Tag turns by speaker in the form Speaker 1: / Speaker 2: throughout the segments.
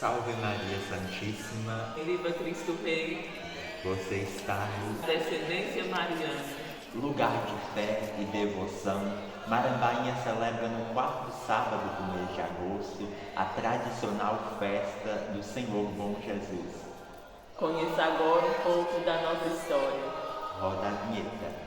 Speaker 1: Salve Maria Santíssima,
Speaker 2: Viva Cristo Rei,
Speaker 1: você está no
Speaker 2: descendência mariana.
Speaker 1: lugar de fé e devoção. Marambainha celebra no quarto sábado do mês de agosto a tradicional festa do Senhor Bom Jesus.
Speaker 2: Conheça agora um pouco da nossa história.
Speaker 1: Roda a vinheta.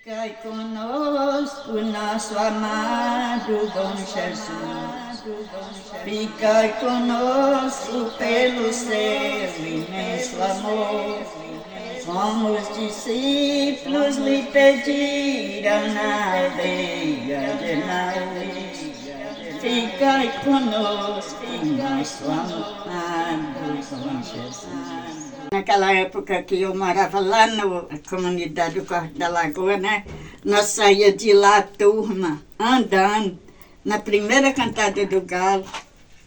Speaker 3: Ficai conosco, nosso amado Bom Jesus. Ficai conosco pelo seu imenso amor. Como os discípulos lhe pediram na aldeia de Emaús. Ficai conosco, nosso amado Bom Jesus. Naquela época que eu morava lá na comunidade do Corte da Lagoa, né? Nós saía de lá, turma, andando, na primeira cantada do galo,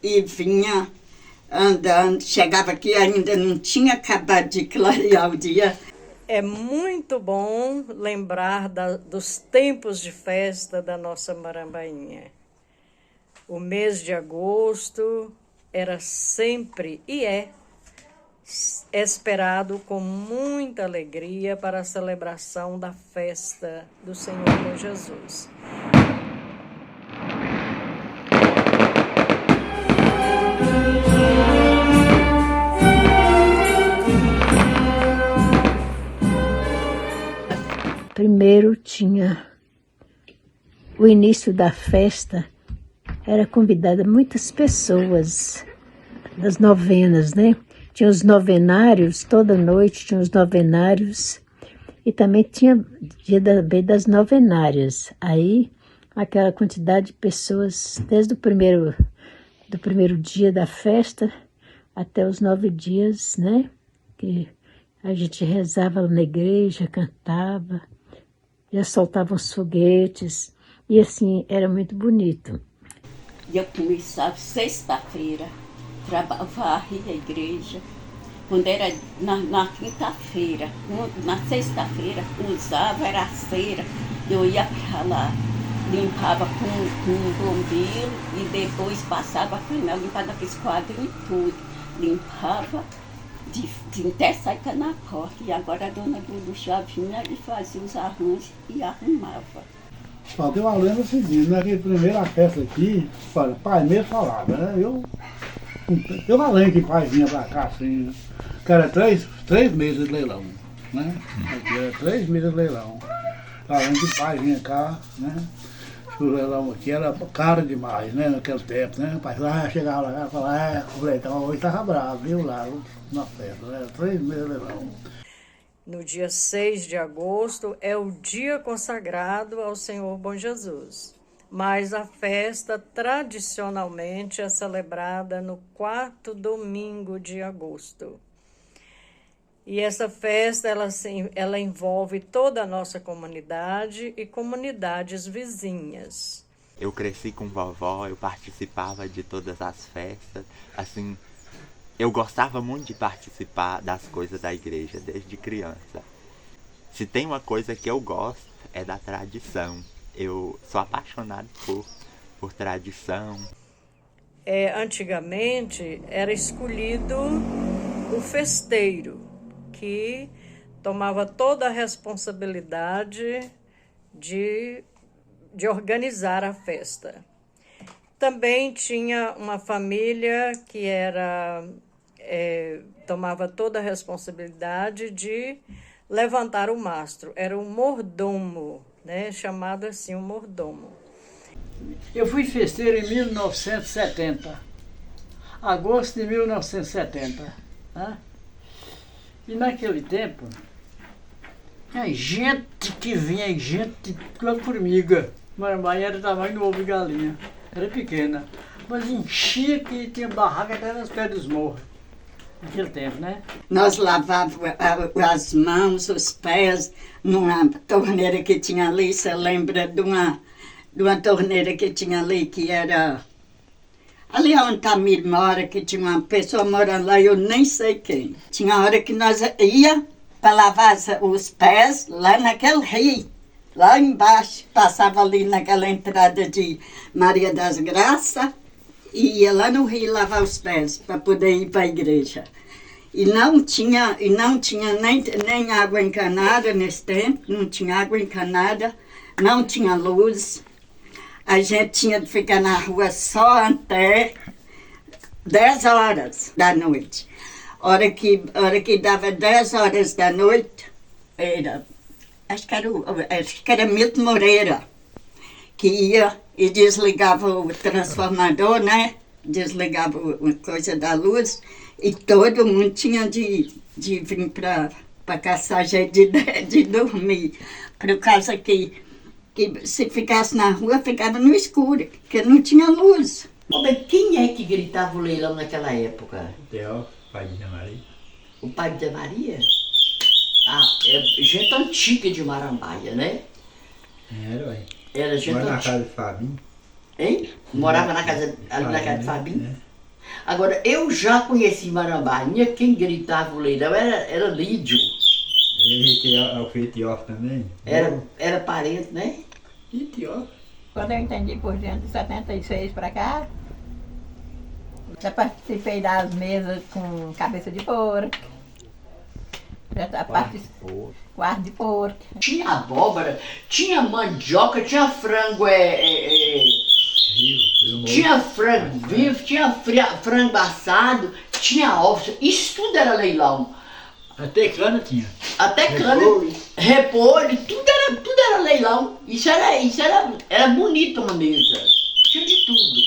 Speaker 3: e vinha andando. Chegava aqui, ainda não tinha acabado de clarear o dia.
Speaker 4: É muito bom lembrar dos tempos de festa da nossa Marambainha. O mês de agosto era sempre e é esperado com muita alegria para a celebração da festa do Senhor Bom Jesus.
Speaker 5: Primeiro tinha o início da festa, era convidada muitas pessoas das novenas, né? Tinha os novenários, toda noite tinha os novenários, e também tinha dia das novenárias. Aí, aquela quantidade de pessoas, desde do primeiro dia da festa até os 9 dias, né? Que a gente rezava na igreja, cantava, já soltavam os foguetes, e assim, era muito bonito.
Speaker 3: Eu começava sexta-feira, varria a igreja. Quando era na quinta-feira, na sexta-feira, usava, era a cera, eu ia para lá, limpava com um bombril e depois passava canal, limpava aqueles quadrinhos tudo, limpava de até sair na porta. E agora a dona Dudu já vinha e fazia os arranjos e arrumava.
Speaker 6: Só tem uma lenda seguinte, né? Que primeira festa aqui, o pai mesmo falava, né? Eu além que o pai vinha pra cá assim, que era três meses de leilão, né? Aqui era 3 meses de leilão. Além que o pai vinha cá, né? O leilão aqui era caro demais, né? Naquele tempo, né? O pai chegava lá e falava, o leitão hoje tava bravo, viu lá na festa, né? Era 3 meses de leilão.
Speaker 4: No dia 6 de agosto é o dia consagrado ao Senhor Bom Jesus, mas a festa tradicionalmente é celebrada no 4º domingo de agosto. E essa festa ela envolve toda a nossa comunidade e comunidades vizinhas.
Speaker 1: Eu cresci com vovó, eu participava de todas as festas, assim, eu gostava muito de participar das coisas da igreja desde criança. Se tem uma coisa que eu gosto, é da tradição. Eu sou apaixonado por tradição.
Speaker 4: Antigamente era escolhido o festeiro, que tomava toda a responsabilidade de organizar a festa. Também tinha uma família que tomava toda a responsabilidade de levantar o mastro. Era um mordomo, né? Chamado assim, um mordomo.
Speaker 7: Eu fui festeiro em 1970, agosto de 1970. Né? E naquele tempo, tinha gente que vinha, gente com formiga. Marambainha era do tamanho do ovo de galinha, era pequena. Mas enchia que tinha barraca até nas pés dos morros. naquele tempo, né?
Speaker 3: Nós lavávamos as mãos, os pés, numa torneira que tinha ali. Você lembra de uma torneira que tinha ali, que era... Ali onde Tamir mora, que tinha uma pessoa morando lá, eu nem sei quem. Tinha hora que nós ia para lavar os pés lá naquele rio, lá embaixo. Passava ali naquela entrada de Maria das Graças e ia lá no rio lavar os pés para poder ir para a igreja. E não tinha nem água encanada nesse tempo, não tinha água encanada, não tinha luz. A gente tinha de ficar na rua só até 10 horas da noite. Hora que dava 10 horas da noite, acho que era Milton Moreira, que ia e desligava o transformador, né? Desligava a coisa da luz e todo mundo tinha de vir para caçar jeito de dormir. Por causa que se ficasse na rua, ficava no escuro, porque não tinha luz.
Speaker 8: Quem é que gritava o leilão naquela época?
Speaker 9: Theo, pai de Maria.
Speaker 8: O pai de Maria? Ah, é gente antiga de Marambaia, né?
Speaker 9: Era, ué.
Speaker 8: Era gente
Speaker 9: Mora na
Speaker 8: antiga.
Speaker 9: casa de Fabinho.
Speaker 8: Hein? Morava ali na casa de Fabinho?
Speaker 9: Né?
Speaker 8: Agora, eu já conheci Marambainha, quem gritava o leilão era Lídio.
Speaker 9: Ele que é o filho de Etiópia também.
Speaker 8: Era parente, né?
Speaker 9: Etiópia.
Speaker 10: Quando eu entendi por diante de 76 para cá, já participei das mesas com cabeça de porco, já participei quarto de porco.
Speaker 8: Tinha abóbora, tinha mandioca, tinha frango, tinha frango vivo, tinha frango assado, tinha ovos, isso tudo era leilão.
Speaker 9: Até cana tinha.
Speaker 8: Até cana, repolho, tudo era leilão. Isso era bonito uma mesa. Tinha de tudo.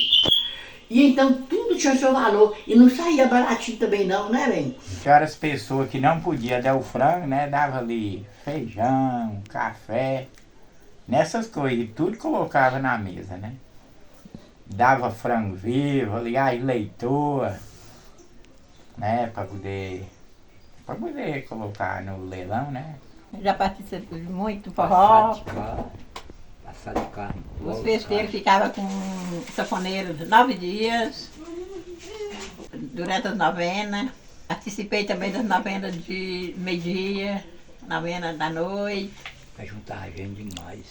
Speaker 8: E então tudo tinha seu valor. E não saía baratinho também não, né, bem?
Speaker 11: Tinha as pessoas que não podiam dar o frango, né? Dava ali feijão, café, nessas coisas. E tudo colocava na mesa, né? Dava frango vivo, ali, aí leitoa, né? Para poder colocar no leilão, né?
Speaker 10: Já participei de muito forró.
Speaker 9: Passar de carne.
Speaker 10: Os festeiros ficavam com sanfoneiros 9 dias, durante as novenas. Participei também das novenas de meio-dia, novena da noite.
Speaker 9: Pra juntar gente demais.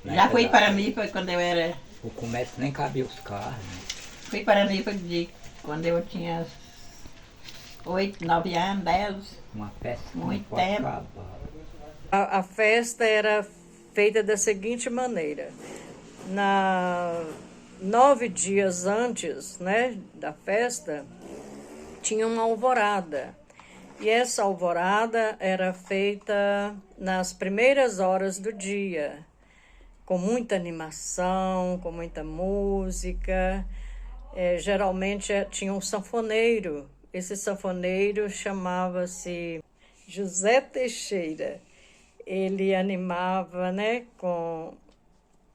Speaker 10: Já fui para Nipa quando eu era...
Speaker 9: O comércio nem cabia os carros.
Speaker 10: Fui para Nipa quando eu tinha 8, 9 anos, 10.
Speaker 9: Uma festa que
Speaker 10: Muito
Speaker 9: não pode
Speaker 10: tempo.
Speaker 9: acabar.
Speaker 4: A festa era feita da seguinte maneira: 9 dias antes, né, da festa, tinha uma alvorada. E essa alvorada era feita nas primeiras horas do dia, com muita animação, com muita música. Geralmente tinha um sanfoneiro. Esse sanfoneiro chamava-se José Teixeira. Ele animava, né, com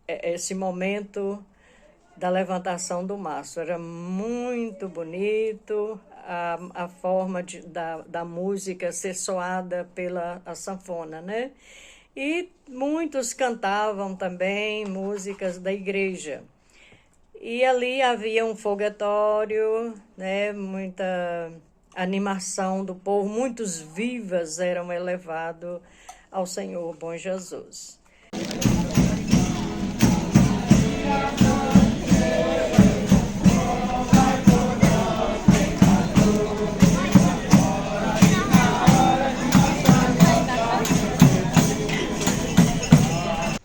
Speaker 4: esse momento da levantação do mastro. Era muito bonito a forma da música ser soada pela sanfona, né? E muitos cantavam também músicas da igreja. E ali havia um foguetório, né, muita animação do povo, muitos vivas eram elevados ao Senhor Bom Jesus.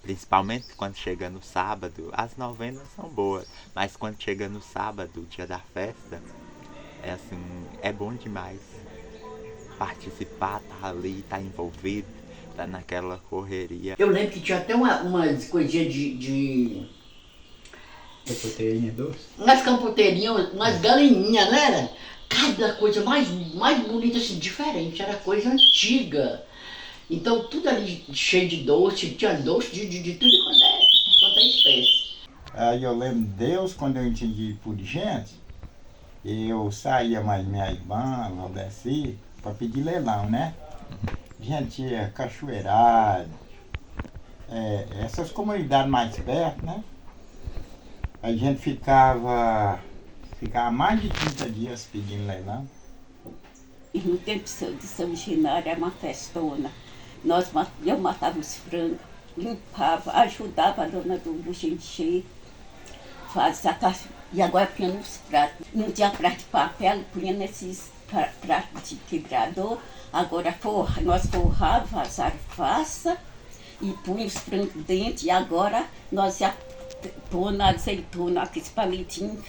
Speaker 1: Principalmente quando chega no sábado, as novenas são boas, mas quando chega no sábado, dia da festa, é bom demais participar, tá ali, tá envolvido, tá naquela correria.
Speaker 8: Eu lembro que tinha até umas coisinhas de
Speaker 9: Campoteirinha doce.
Speaker 8: umas campoteirinhas, umas galinhas, né? Cada coisa mais bonita, assim, diferente, era coisa antiga. Então tudo ali cheio de doce, tinha doce de tudo quanto é espécie.
Speaker 11: Aí eu lembro de Deus, quando eu entendi por gente, eu saía mais minha irmã, Valdeci, para pedir leilão, né? A gente ia Cachoeirado, essas comunidades mais perto, né? A gente ficava mais de 30 dias pedindo leilão.
Speaker 12: E no tempo de São Ginário era uma festona. Eu matava os frangos, limpava, ajudava a dona do encher, fazia e agora punha nos pratos. Não tinha prato de papel, punha nesses pratos de quebrador. Agora nós forrávamos as arfaças e punha os frangos dentro. E agora nós ia pôr na azeitona, aqueles palitinhos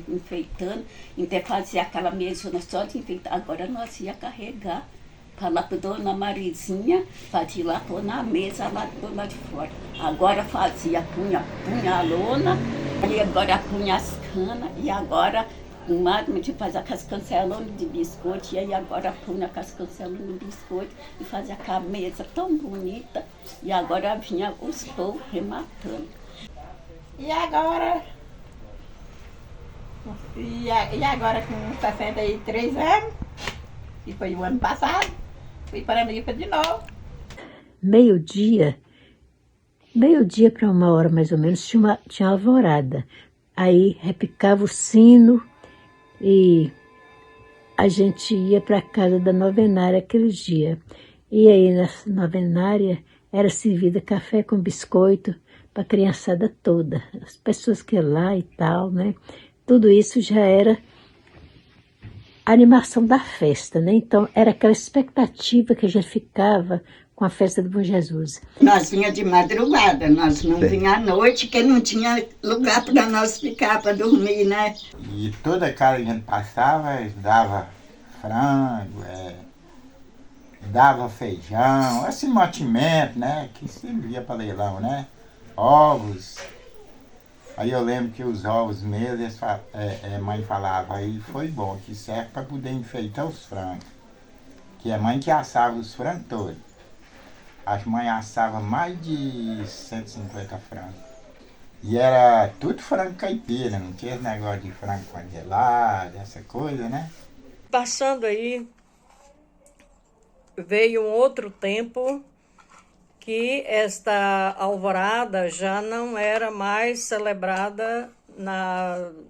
Speaker 12: enfeitando. Então fazia aquela mesona só de enfeitar. Agora nós ia carregar para lá para dona Marizinha, para ir lá pôr na mesa lá do lado de fora. Agora punha a lona, e agora punha as canas, e agora o máximo de fazer aquelas cancelonas de biscoito, e aí agora punha aquelas cancelonas de biscoito e fazia aquela mesa tão bonita, e agora vinha os povos rematando.
Speaker 10: E agora com 63 anos, que foi o ano passado, fui para a Mipa de novo.
Speaker 5: Meio-dia para 1h mais ou menos, tinha alvorada. Aí repicava o sino e a gente ia para a casa da novenária aquele dia. E aí na novenária era servida café com biscoito para a criançada toda. As pessoas que iam lá e tal, né? Tudo isso já era a animação da festa, né? Então era aquela expectativa que a gente ficava com a festa do Bom Jesus.
Speaker 3: Nós vinha de madrugada, nós não vinha à noite, porque não tinha lugar para nós ficar, para dormir, né?
Speaker 11: E toda casa que a gente passava, dava frango, dava feijão, esse mantimento, né? Que servia para leilão, né? Ovos. Aí eu lembro que os ovos mesmo, a mãe falava, aí foi bom, que serve para poder enfeitar os frangos. Que a mãe que assava os frangos todos. As mães assavam mais de 150 frangos. E era tudo frango caipira, não tinha esse negócio de frango congelado, essa coisa, né?
Speaker 4: Passando aí, veio um outro tempo que esta alvorada já não era mais celebrada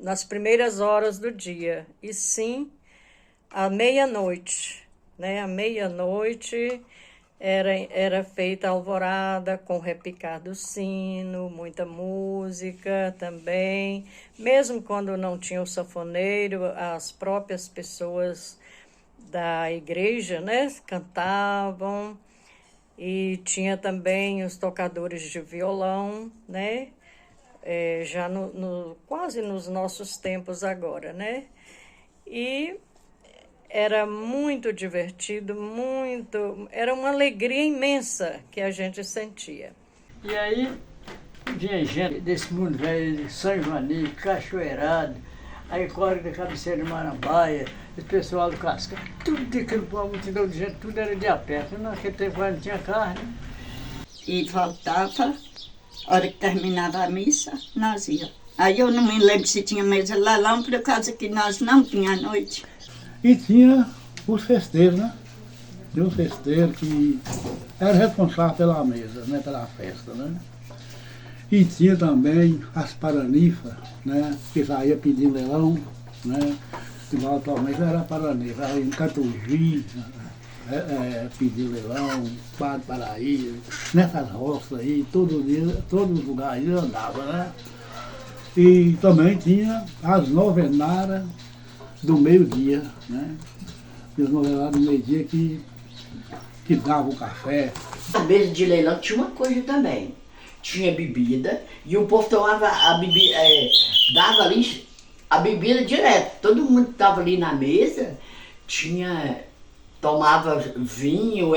Speaker 4: nas primeiras horas do dia, e sim à meia-noite, né? À meia-noite era feita a alvorada com repicar do sino, muita música também. Mesmo quando não tinha o sanfoneiro, as próprias pessoas da igreja, né, cantavam. E tinha também os tocadores de violão, né? Já quase nos nossos tempos agora, né? E era muito divertido, era uma alegria imensa que a gente sentia.
Speaker 7: E aí vinha gente desse mundo velho, de São Joaninho, Cachoeirado, aí Córrego da Cabeceira de Marambaia, esse pessoal do Casca, tudo daquele povo, multidão de gente, tudo era de a pé. Naquele tempo não tinha carne.
Speaker 3: E voltava, a hora que terminava a missa, nós íamos. Aí eu não me lembro se tinha mesa lá, por causa que nós não tínhamos à noite.
Speaker 6: E tinha os festeiros, né? Tinha os festeiros que eram responsáveis pela mesa, né? Pela festa, né? E tinha também as paranifas, né? Que saía pedindo leilão, né? Igual atualmente era paraninfa, aí em Catugi, pedir leilão, Padre Paraíba, nessas roças aí, todo dia, todos os lugares andava, né? E também tinha as novenárias do meio-dia, né? E as novenárias do meio-dia que davam o café.
Speaker 8: A mesa de leilão tinha uma coisa também. Tinha bebida e o povo tomava a bebida, dava ali a bebida direto. Todo mundo que estava ali na mesa tomava vinho,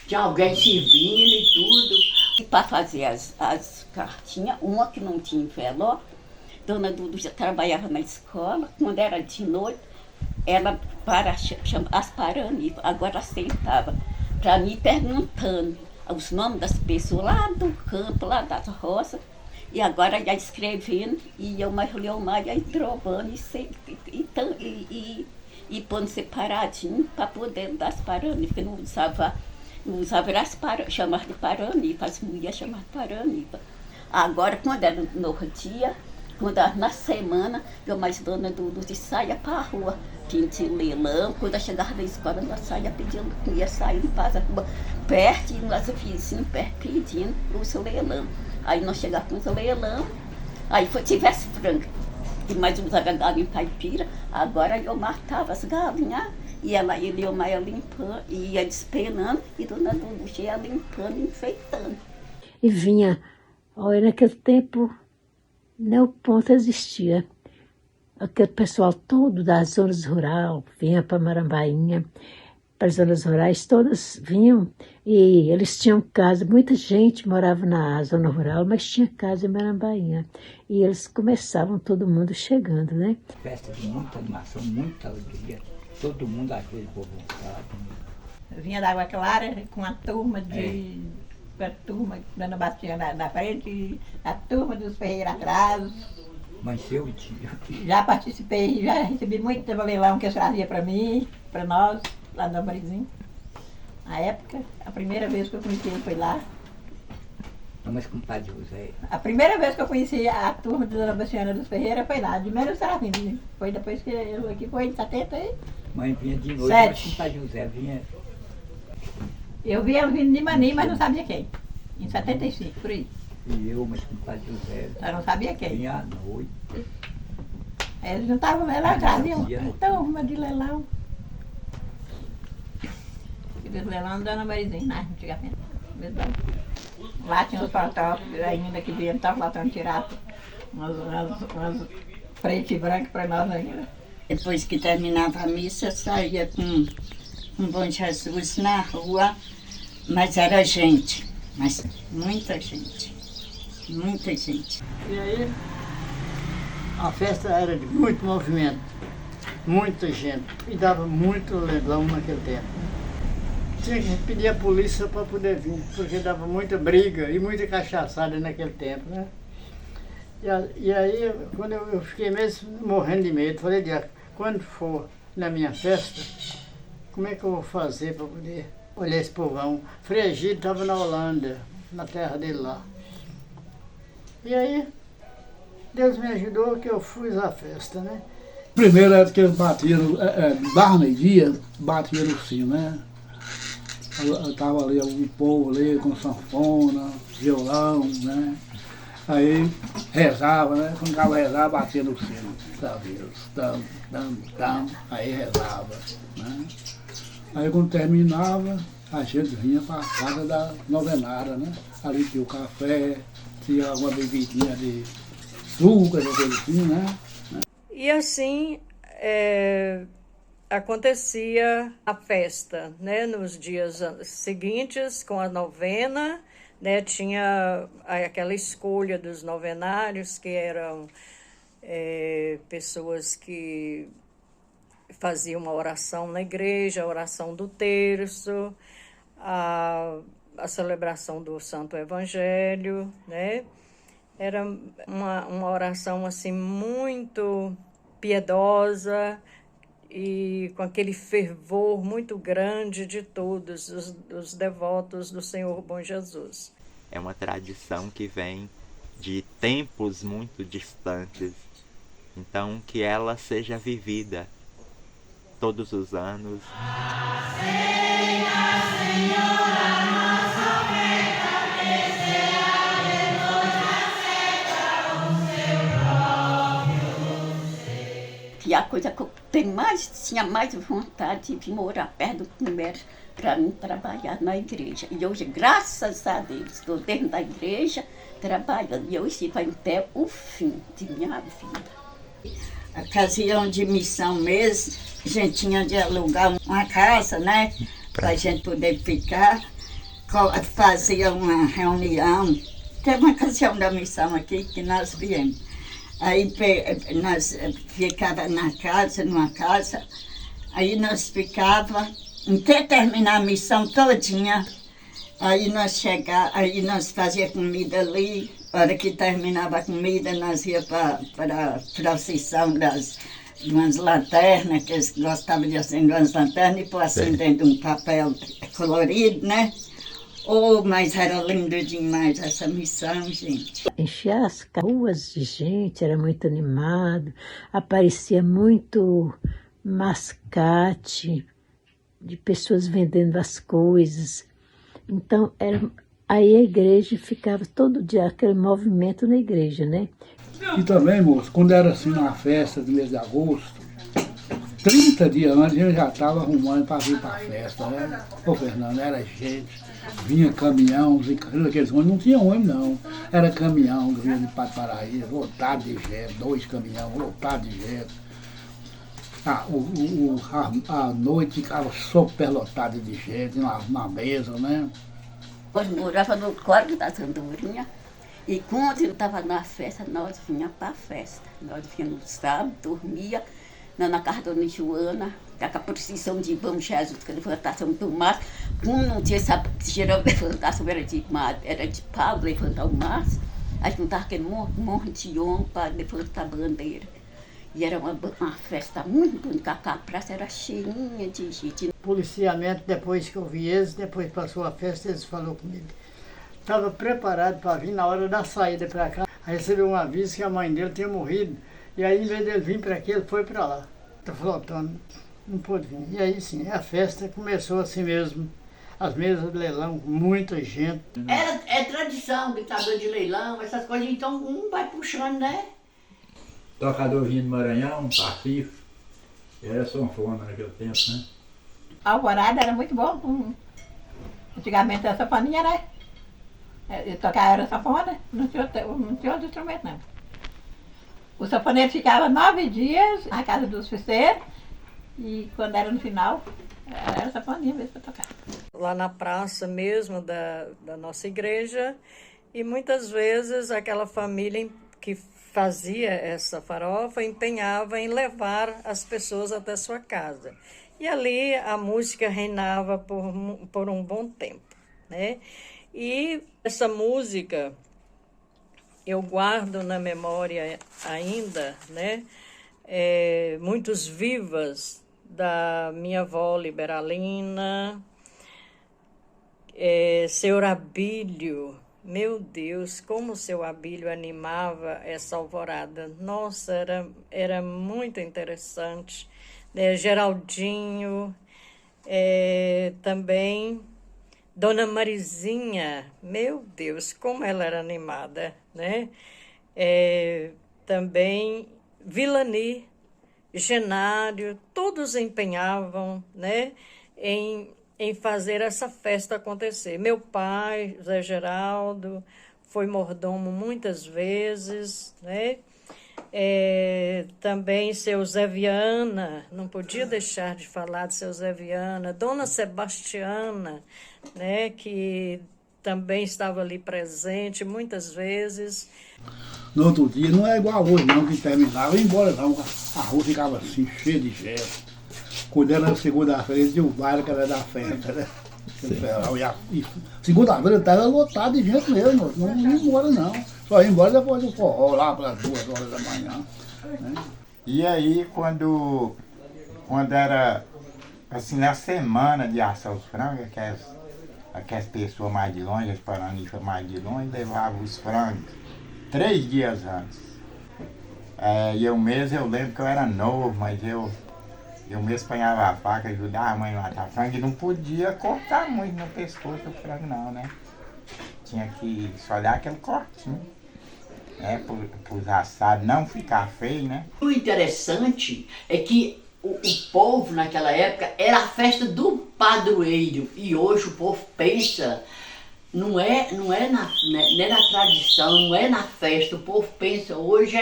Speaker 8: tinha alguém servindo e tudo.
Speaker 12: Para fazer as cartinhas, uma que não tinha envelope, Dona Dudu já trabalhava na escola, quando era de noite, ela chama as paranifas, agora sentava para mim perguntando os nomes das pessoas lá do campo, lá das roças, E agora já escrevendo, e eu mais Leomar já drovando e pondo separadinho para poder dar as paranipas, porque não usava as paranipas, chamava de paranipa, as mulheres chamavam de paranipa. Agora, quando era no dia, quando era na semana, eu mais dona Dudu de saia para a rua, tinha leilão, quando eu chegava da escola, nós saia pedindo, ia sair para a rua, perto, e nós vizinhos perto pedindo os leilão. Aí nós chegávamos no leilão, aí tivesse frango, e mais usava galinha caipira, agora eu matava as galinhas, e ela ia limpando, ia despenando, e dona Dudu ia limpando, enfeitando.
Speaker 5: E vinha, olha, naquele tempo, nem o ponto existia. Aquele pessoal todo das zonas rurais vinha para Marambainha, para as zonas rurais, todas vinham e eles tinham casa, muita gente morava na zona rural, mas tinha casa em Marambainha. E eles começavam, todo mundo chegando, né?
Speaker 9: Festa de muita animação, muita alegria, todo mundo às vezes por vontade.
Speaker 10: Vinha da Água Clara com a turma a turma dando bacia na frente, e a turma dos Ferreira atrás.
Speaker 9: Amanheceu e dia.
Speaker 10: Já participei, já recebi muito leilão que eles traziam para mim, para nós, lá do Amorizinho. Na época, a primeira vez que eu conheci ele foi lá.
Speaker 9: Mas com o Padre José.
Speaker 10: A primeira vez que eu conheci a turma da Dona Baciana dos Ferreira foi lá, de menos Serafim. Foi depois que eu aqui foi em 70 aí.
Speaker 9: Mãe vinha de noite,
Speaker 10: 7.
Speaker 9: mas com o Padre José vinha.
Speaker 10: Eu vi ela vindo de Mani, mas não sabia quem. Em 75, por aí.
Speaker 9: E eu, mas com o Padre José.
Speaker 10: Eu não sabia quem.
Speaker 9: Vinha à noite.
Speaker 10: Aí eles juntavam leilão, traziam turma de leilão. Aqueles leilão da Dona Marizinha, né, antigamente. Lá tinha os fotógrafos ainda que vinham, estavam lá tão tirados umas preto e branco para nós ainda.
Speaker 3: Depois que terminava a missa, saía com um Bom Jesus na rua, mas era gente, mas muita gente, muita gente.
Speaker 7: E aí, a festa era de muito movimento, muita gente, e dava muito leilão naquele tempo. Tinha que pedir a polícia para poder vir, porque dava muita briga e muita cachaçada naquele tempo, né? E aí, quando eu fiquei mesmo morrendo de medo, falei, quando for na minha festa, como é que eu vou fazer para poder olhar esse povão? Frei Egídio estava na Holanda, na terra dele lá. E aí, Deus me ajudou que eu fui à festa, né?
Speaker 6: Primeiro era que eles batiam, barra meio-dia, batiam no sino, né? Estava ali o povo ali com sanfona, violão, né? Aí rezava, né? Quando estava rezava, batia no sino. Aí rezava, né? Aí quando terminava, a gente vinha para a casa da novenária, né? Ali tinha o café, tinha alguma bebidinha de açúcar, coisa assim, né?
Speaker 4: E assim acontecia a festa, né? Nos dias seguintes, com a novena, né? Tinha aquela escolha dos novenários, que eram pessoas que faziam uma oração na igreja, a oração do terço, a celebração do Santo Evangelho, né? Era uma oração assim muito piedosa e com aquele fervor muito grande de todos os devotos do Senhor Bom Jesus.
Speaker 1: É uma tradição que vem de tempos muito distantes, então que ela seja vivida todos os anos.
Speaker 12: E a coisa que eu tinha mais vontade de morar perto do comércio para mim trabalhar na igreja. E hoje, graças a Deus, estou dentro da igreja trabalhando. E hoje vai até o fim de minha vida.
Speaker 3: A ocasião de missão mesmo, a gente tinha de alugar uma casa, né? Para a gente poder ficar, fazia uma reunião. Teve uma ocasião da missão aqui que nós viemos. Aí nós ficava na casa, numa casa, aí nós ficava até terminar a missão todinha. Aí nós fazia comida ali, A hora que terminava a comida, nós íamos para a procissão de umas lanternas, que eles gostavam de acender umas lanternas e pôr assim dentro de um papel colorido, né? Oh, mas era lindo demais essa missão, gente.
Speaker 5: Enchia as ruas de gente, era muito animado, aparecia muito mascate de pessoas vendendo as coisas. Então, aí a igreja ficava todo dia, aquele movimento na igreja, né?
Speaker 6: E também, moço, quando era assim uma festa do mês de agosto, 30 dias antes a gente já estava arrumando para vir para a festa, né? Ô Fernando, era gente, vinha caminhão, aqueles ônibus, não tinha ônibus não, era caminhão que vinha de Paraíba, lotado de gente, 2 caminhões, lotado de gente. A noite ficava superlotada de gente na mesa, né?
Speaker 12: Nós morava no Córrego das Andorinhas e quando eu estava na festa, nós vinha para a festa. Nós vinha no sábado, dormia na casa da Dona Joana, com a procissão de Vamos Jesus, que a levantação do mar. Como não tinha essa geral levantação, era de pau, levantar o mar, a gente juntava aquele monte de homem para levantar a bandeira. E era uma festa muito bonita, a praça era cheinha de gente.
Speaker 7: Policiamento, depois que eu vi eles, depois passou a festa, eles falaram comigo. Estava preparado para vir na hora da saída para cá. Aí recebeu um aviso que a mãe dele tinha morrido. E aí, em vez dele vir para aqui, ele foi para lá. Está flotando, não pôde vir. E aí, sim, a festa começou assim mesmo. As mesas de leilão, muita gente.
Speaker 8: É tradição, ditador de leilão, essas coisas, então um vai puxando, né?
Speaker 9: Tocador vinha do Maranhão, Pacífico, era sanfona naquele tempo, né?
Speaker 10: A alvorada era muito bom. Antigamente a sanfoninha era. Tocar era sanfona, não tinha outro instrumento não. O sanfoneiro ficava 9 dias na casa dos festeiros e quando era no final, era sanfoninha mesmo para tocar.
Speaker 4: Lá na praça mesmo da nossa igreja, e muitas vezes aquela família que fazia essa farofa empenhava em levar as pessoas até sua casa. E ali a música reinava por um bom tempo, né? E essa música eu guardo na memória ainda, né? Muitos vivas da minha avó Liberalina, Senhor Abílio. Meu Deus, como o seu Abílio animava essa alvorada. Nossa, era muito interessante. Geraldinho, também Dona Marizinha, meu Deus, como ela era animada, né? Também Vilani, Genário, todos empenhavam, né, em fazer essa festa acontecer. Meu pai, Zé Geraldo, foi mordomo muitas vezes, né? Também seu Zé Viana, não podia deixar de falar de seu Zé Viana, Dona Sebastiana, né, que também estava ali presente muitas vezes.
Speaker 6: No outro dia não é igual hoje não, que terminava e ia embora não, a rua ficava assim, cheia de gente. Quando era segunda-feira, tinha o baile que era da festa, né? Segunda-feira estava lotado de gente mesmo, não ia embora não. Só ia embora depois do forró, lá para as 2 horas da manhã. Né?
Speaker 11: E aí, quando era assim, na semana de assar os frangos, aquelas pessoas mais de longe, as paranistas mais de longe, levavam os frangos 3 dias antes. E eu lembro que eu era novo, mas eu mesmo apanhava a faca, ajudava a mãe a matar frango e não podia cortar muito no pescoço do frango não, né? Tinha que só dar aquele cortinho, né? Para os assados não ficar feio, né?
Speaker 8: O interessante é que o povo naquela época era a festa do padroeiro e hoje o povo pensa, não é na tradição, não é na festa, o povo pensa hoje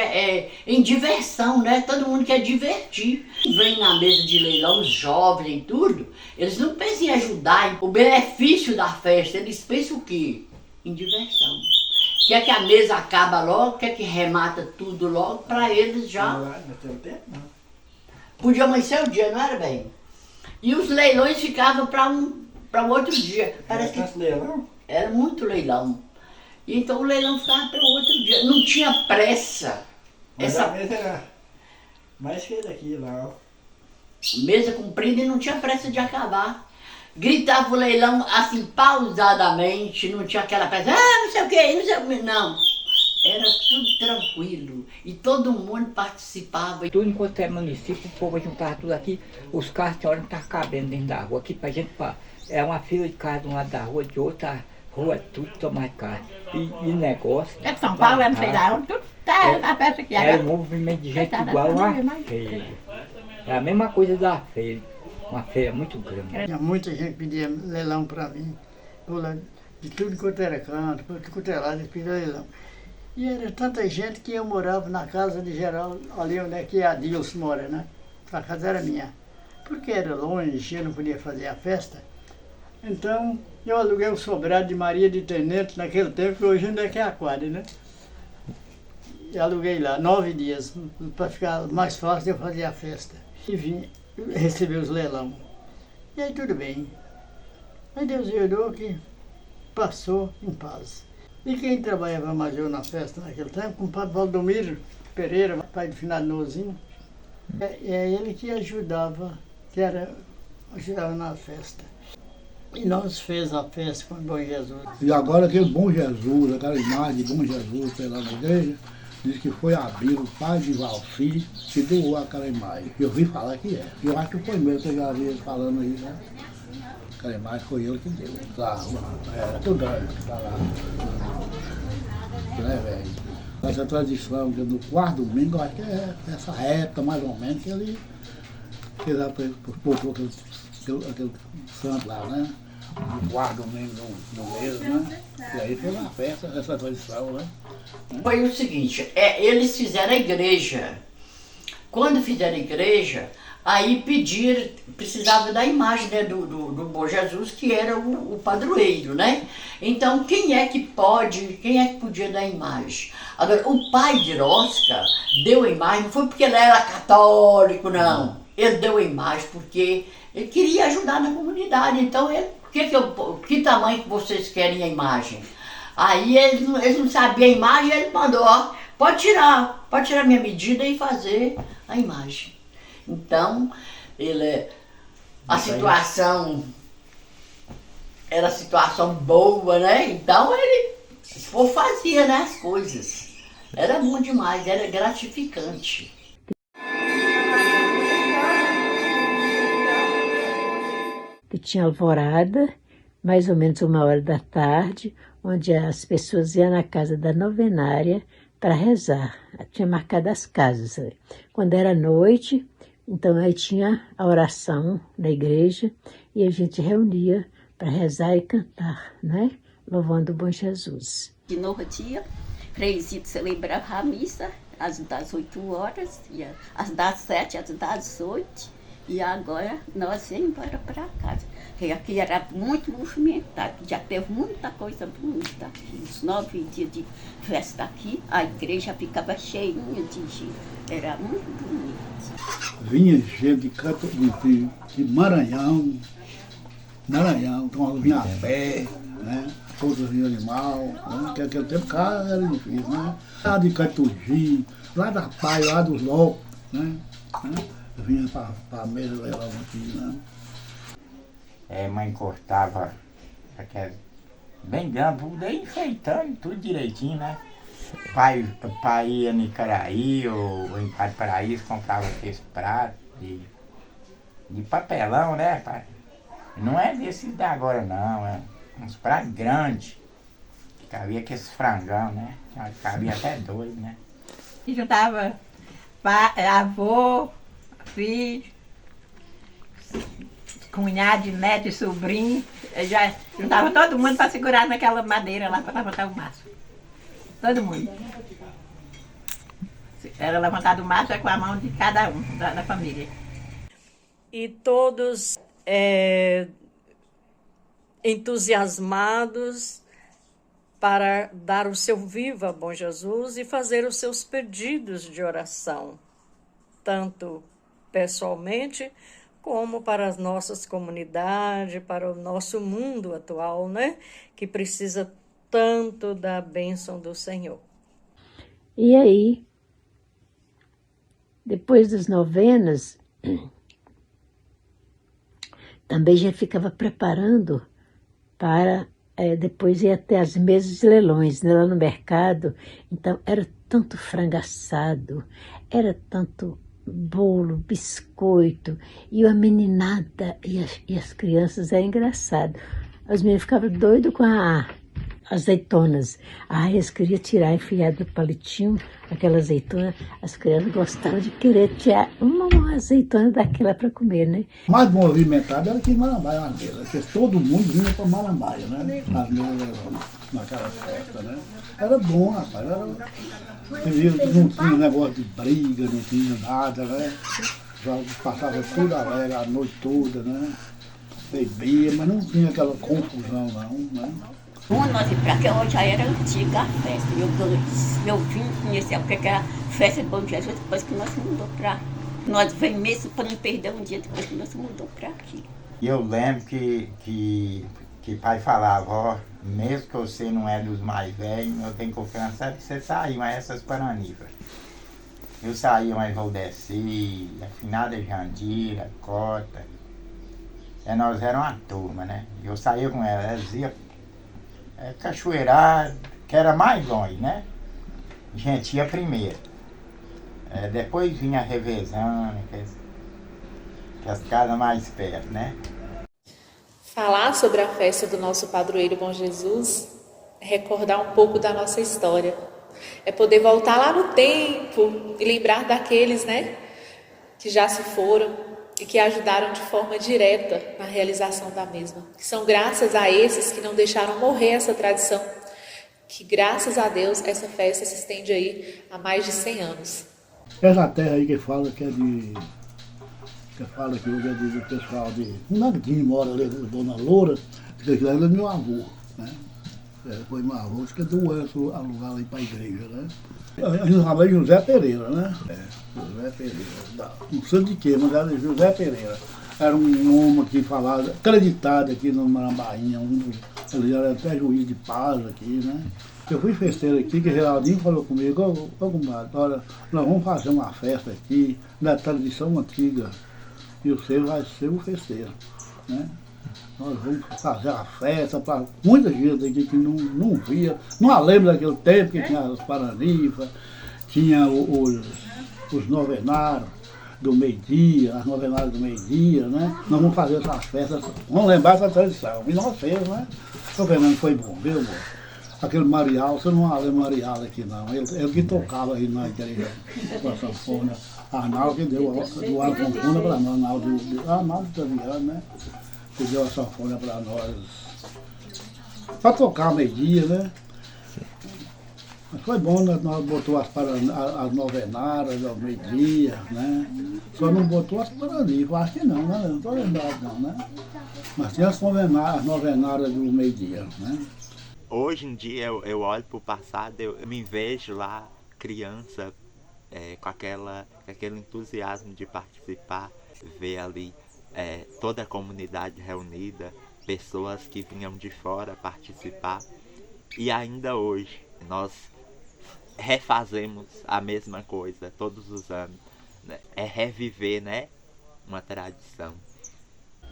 Speaker 8: em diversão, né? Todo mundo quer divertir. Vem na mesa de leilão, os jovens e tudo, eles não pensam em ajudar o benefício da festa, eles pensam o quê? Em diversão. Quer que a mesa acaba logo, quer que remata tudo logo, para eles já.
Speaker 9: No teu tempo, não.
Speaker 8: Podia amanhecer o dia, não era bem? E os leilões ficavam para um outro dia. Parece que
Speaker 9: leilão?
Speaker 8: Era muito leilão. E então o leilão ficava para o outro dia. Não tinha pressa.
Speaker 9: Mas a mesa era mais que daqui lá, ó.
Speaker 8: Mesa comprida e não tinha pressa de acabar. Gritava o leilão assim, pausadamente, não tinha aquela pressa, não sei o que, não sei o que, não. Era tudo tranquilo e todo mundo participava.
Speaker 13: Tudo enquanto é município, o povo juntava tudo aqui, os carros tinha hora não estavam cabendo dentro da rua. Aqui pra gente, é uma fila de carro de um lado da rua, de outra rua, tudo tomar carro. E negócio.
Speaker 10: É de São Paulo, é não sei lá onde, tudo tá na festa aqui agora.
Speaker 13: Era um movimento de gente igual uma feira. É a mesma coisa da feira, uma feira muito grande.
Speaker 6: Tinha muita gente que pedia leilão para mim, de tudo quanto era canto, de tudo quanto era lado, eles pediam leilão. E era tanta gente que eu morava na casa de geral, ali onde é que a Dilson mora, né? A casa era minha. Porque era longe, eu não podia fazer a festa. Então, eu aluguei o sobrado de Maria de Tenente naquele tempo, que hoje ainda é que é a quadra, né? E aluguei lá 9 dias, para ficar mais fácil de eu fazer a festa. E vim receber os leilão. E aí tudo bem. Aí Deus ajudou que passou em paz. E quem trabalhava mais eu na festa naquele tempo, o padre Valdomiro Pereira, pai do finado Nozinho, é ele que ajudava na festa. E nós fez a festa com o Bom Jesus. E agora aquele Bom Jesus, aquela imagem de Bom Jesus lá na igreja, diz que foi Abílio, o pai de Valci, que doou aquela imagem. Eu vi falar que é. Eu acho que foi mesmo que eu já vi ele falando isso, né? Aquela imagem foi ele que deu. Era tudo tá lá. Né, velho? Essa tradição, que no quarto domingo, eu acho que é essa época mais ou menos que ele botou aquele santo lá, né? No quarto domingo no mês, né? E aí foi uma festa, essa tradição, né?
Speaker 8: Foi o seguinte, eles fizeram a igreja. Quando fizeram a igreja, aí precisava da imagem, né, do Bom Jesus, que era o padroeiro, né? Então, quem é que podia dar a imagem? Agora, o pai de Rosca deu a imagem, não foi porque ele era católico, não. Ele deu a imagem porque ele queria ajudar na comunidade. Então, que tamanho que vocês querem a imagem? Aí eles não sabiam a imagem, ele mandou, ó, pode tirar minha medida e fazer a imagem. Então, a situação era situação boa, né? Então o povo fazia, né, as coisas. Era bom demais, era gratificante.
Speaker 5: Tinha alvorada, mais ou menos 1h da tarde, onde as pessoas iam na casa da novenária para rezar. Tinha marcado as casas. Quando era noite, então aí tinha a oração na igreja e a gente reunia para rezar e cantar, né? Louvando o Bom Jesus.
Speaker 12: De novo dia, Freizito celebrava a missa às das 8 horas, às das 7, às das 8. E agora nós íamos embora para casa. Porque aqui era muito movimentado, já teve muita coisa bonita aqui. Os 9 dias de festa aqui, a igreja ficava cheinha de gente. Era muito bonito.
Speaker 6: Vinha gente de Maranhão, então vinha a pé, né? Todos vinham animal, né? Porque aquele tempo cara era difícil, né? Lá de Catugi, lá da Pai, lá dos Locos, né? Vinha para a mesa levar aqui, né?
Speaker 11: Mãe cortava bem grande, tudo aí enfeitando, tudo direitinho, né? Pai ia em Icaraí ou em Paraíso, comprava aqueles pratos de papelão, né, pai? Não é desses de agora não, é uns pratos grandes. Cabia aqueles frangão, né? Cabia até 2, né?
Speaker 10: E juntava avô, filho, cunhado, neto e sobrinho. Eu já juntava todo mundo para segurar naquela madeira lá para levantar o maço. Todo mundo. Era levantado o maço com a mão de cada um da família.
Speaker 4: E todos entusiasmados para dar o seu viva a Bom Jesus e fazer os seus pedidos de oração, tanto pessoalmente como para as nossas comunidades, para o nosso mundo atual, né? Que precisa tanto da bênção do Senhor.
Speaker 5: E aí, depois das novenas, também já ficava preparando para depois ir até as mesas de leilões, né, lá no mercado. Então, era tanto frango assado, era tanto bolo, biscoito, e a meninada e as crianças, era engraçado. Os meninos ficavam doidos com azeitonas. Eles queriam tirar, enfiar do palitinho aquela azeitona. As crianças gostavam de querer tirar uma azeitona daquela para comer, né?
Speaker 6: Mais movimentado era aqui em Marambaia, na mesa, porque todo mundo vinha para Marambaia, né? As mesas naquela festa, né? Era bom, rapaz. Não tinha negócio de briga, não tinha nada, né? Já passava tudo alegre a noite toda, né? Bebia, mas não tinha aquela confusão, não, né?
Speaker 12: Quando nós íamos pra cá, já era antiga a festa. Meu filho conheceu porque era festa de Bom Jesus depois que nós mudou pra... Nós veio mesmo para não perder um dia depois que nós mudou pra aqui.
Speaker 11: E eu lembro que pai falava, ó, mesmo que você não é dos mais velhos, eu tenho confiança que você saiu, mas essas paraníferas. Eu saía mais Valdeci, afinada Jandira, Cota. Nós éramos uma turma, né? Eu saía com ela dizia cachoeirada, que era mais longe, né? A gente ia primeiro. Depois vinha revezando, que as casas mais perto, né?
Speaker 14: Falar sobre a festa do nosso padroeiro Bom Jesus é recordar um pouco da nossa história. É poder voltar lá no tempo e lembrar daqueles, né, que já se foram e que ajudaram de forma direta na realização da mesma. Que são graças a esses que não deixaram morrer essa tradição, que graças a Deus essa festa se estende aí há mais de 100 anos.
Speaker 6: Essa terra aí que fala que é de... que fala que hoje é do pessoal de... Nadinho mora ali, Dona Loura, que aquilo é meu avô, né? Foi meu avô, acho que é do Anso alugar ali para a igreja, né? A gente chamava de José Pereira, né? José Pereira. Não sei de quê, mas era José Pereira. Era um homem que falava, acreditado aqui no Marambainha, ele era até juiz de paz aqui, né? Eu fui festeiro aqui, que Geraldinho falou comigo, ô compadre, olha, nós vamos fazer uma festa aqui, da tradição antiga, e você vai ser o festeiro, né? Nós vamos fazer a festa para muita gente aqui que não via, não lembra daquele tempo que tinha as paranifas, tinha os novenários do meio-dia, as novenárias do meio-dia, né? Nós vamos fazer essas festas, vamos lembrar essa tradição. E nós fizemos, né? O Fernando foi bom, viu, amor? Aquele Marial, você não lembra Marial aqui não, ele que tocava aí na igreja com a sanfona. Arnaldo que deu a sanfona para nós, Arnaldo Taviano, né? Que deu a sanfona para nós, para tocar meio-dia, né? Mas foi bom, né? Nós botou as novenárias ao meio-dia, né? Só não botou as paranifas, acho que não, né? Não estou lembrado não, né? Mas tinha as novenárias do meio-dia, né?
Speaker 1: Hoje em dia eu olho para o passado, eu me vejo lá, criança, com aquele entusiasmo de participar, ver ali toda a comunidade reunida, pessoas que vinham de fora participar. E ainda hoje nós refazemos a mesma coisa todos os anos. É reviver, né, uma tradição.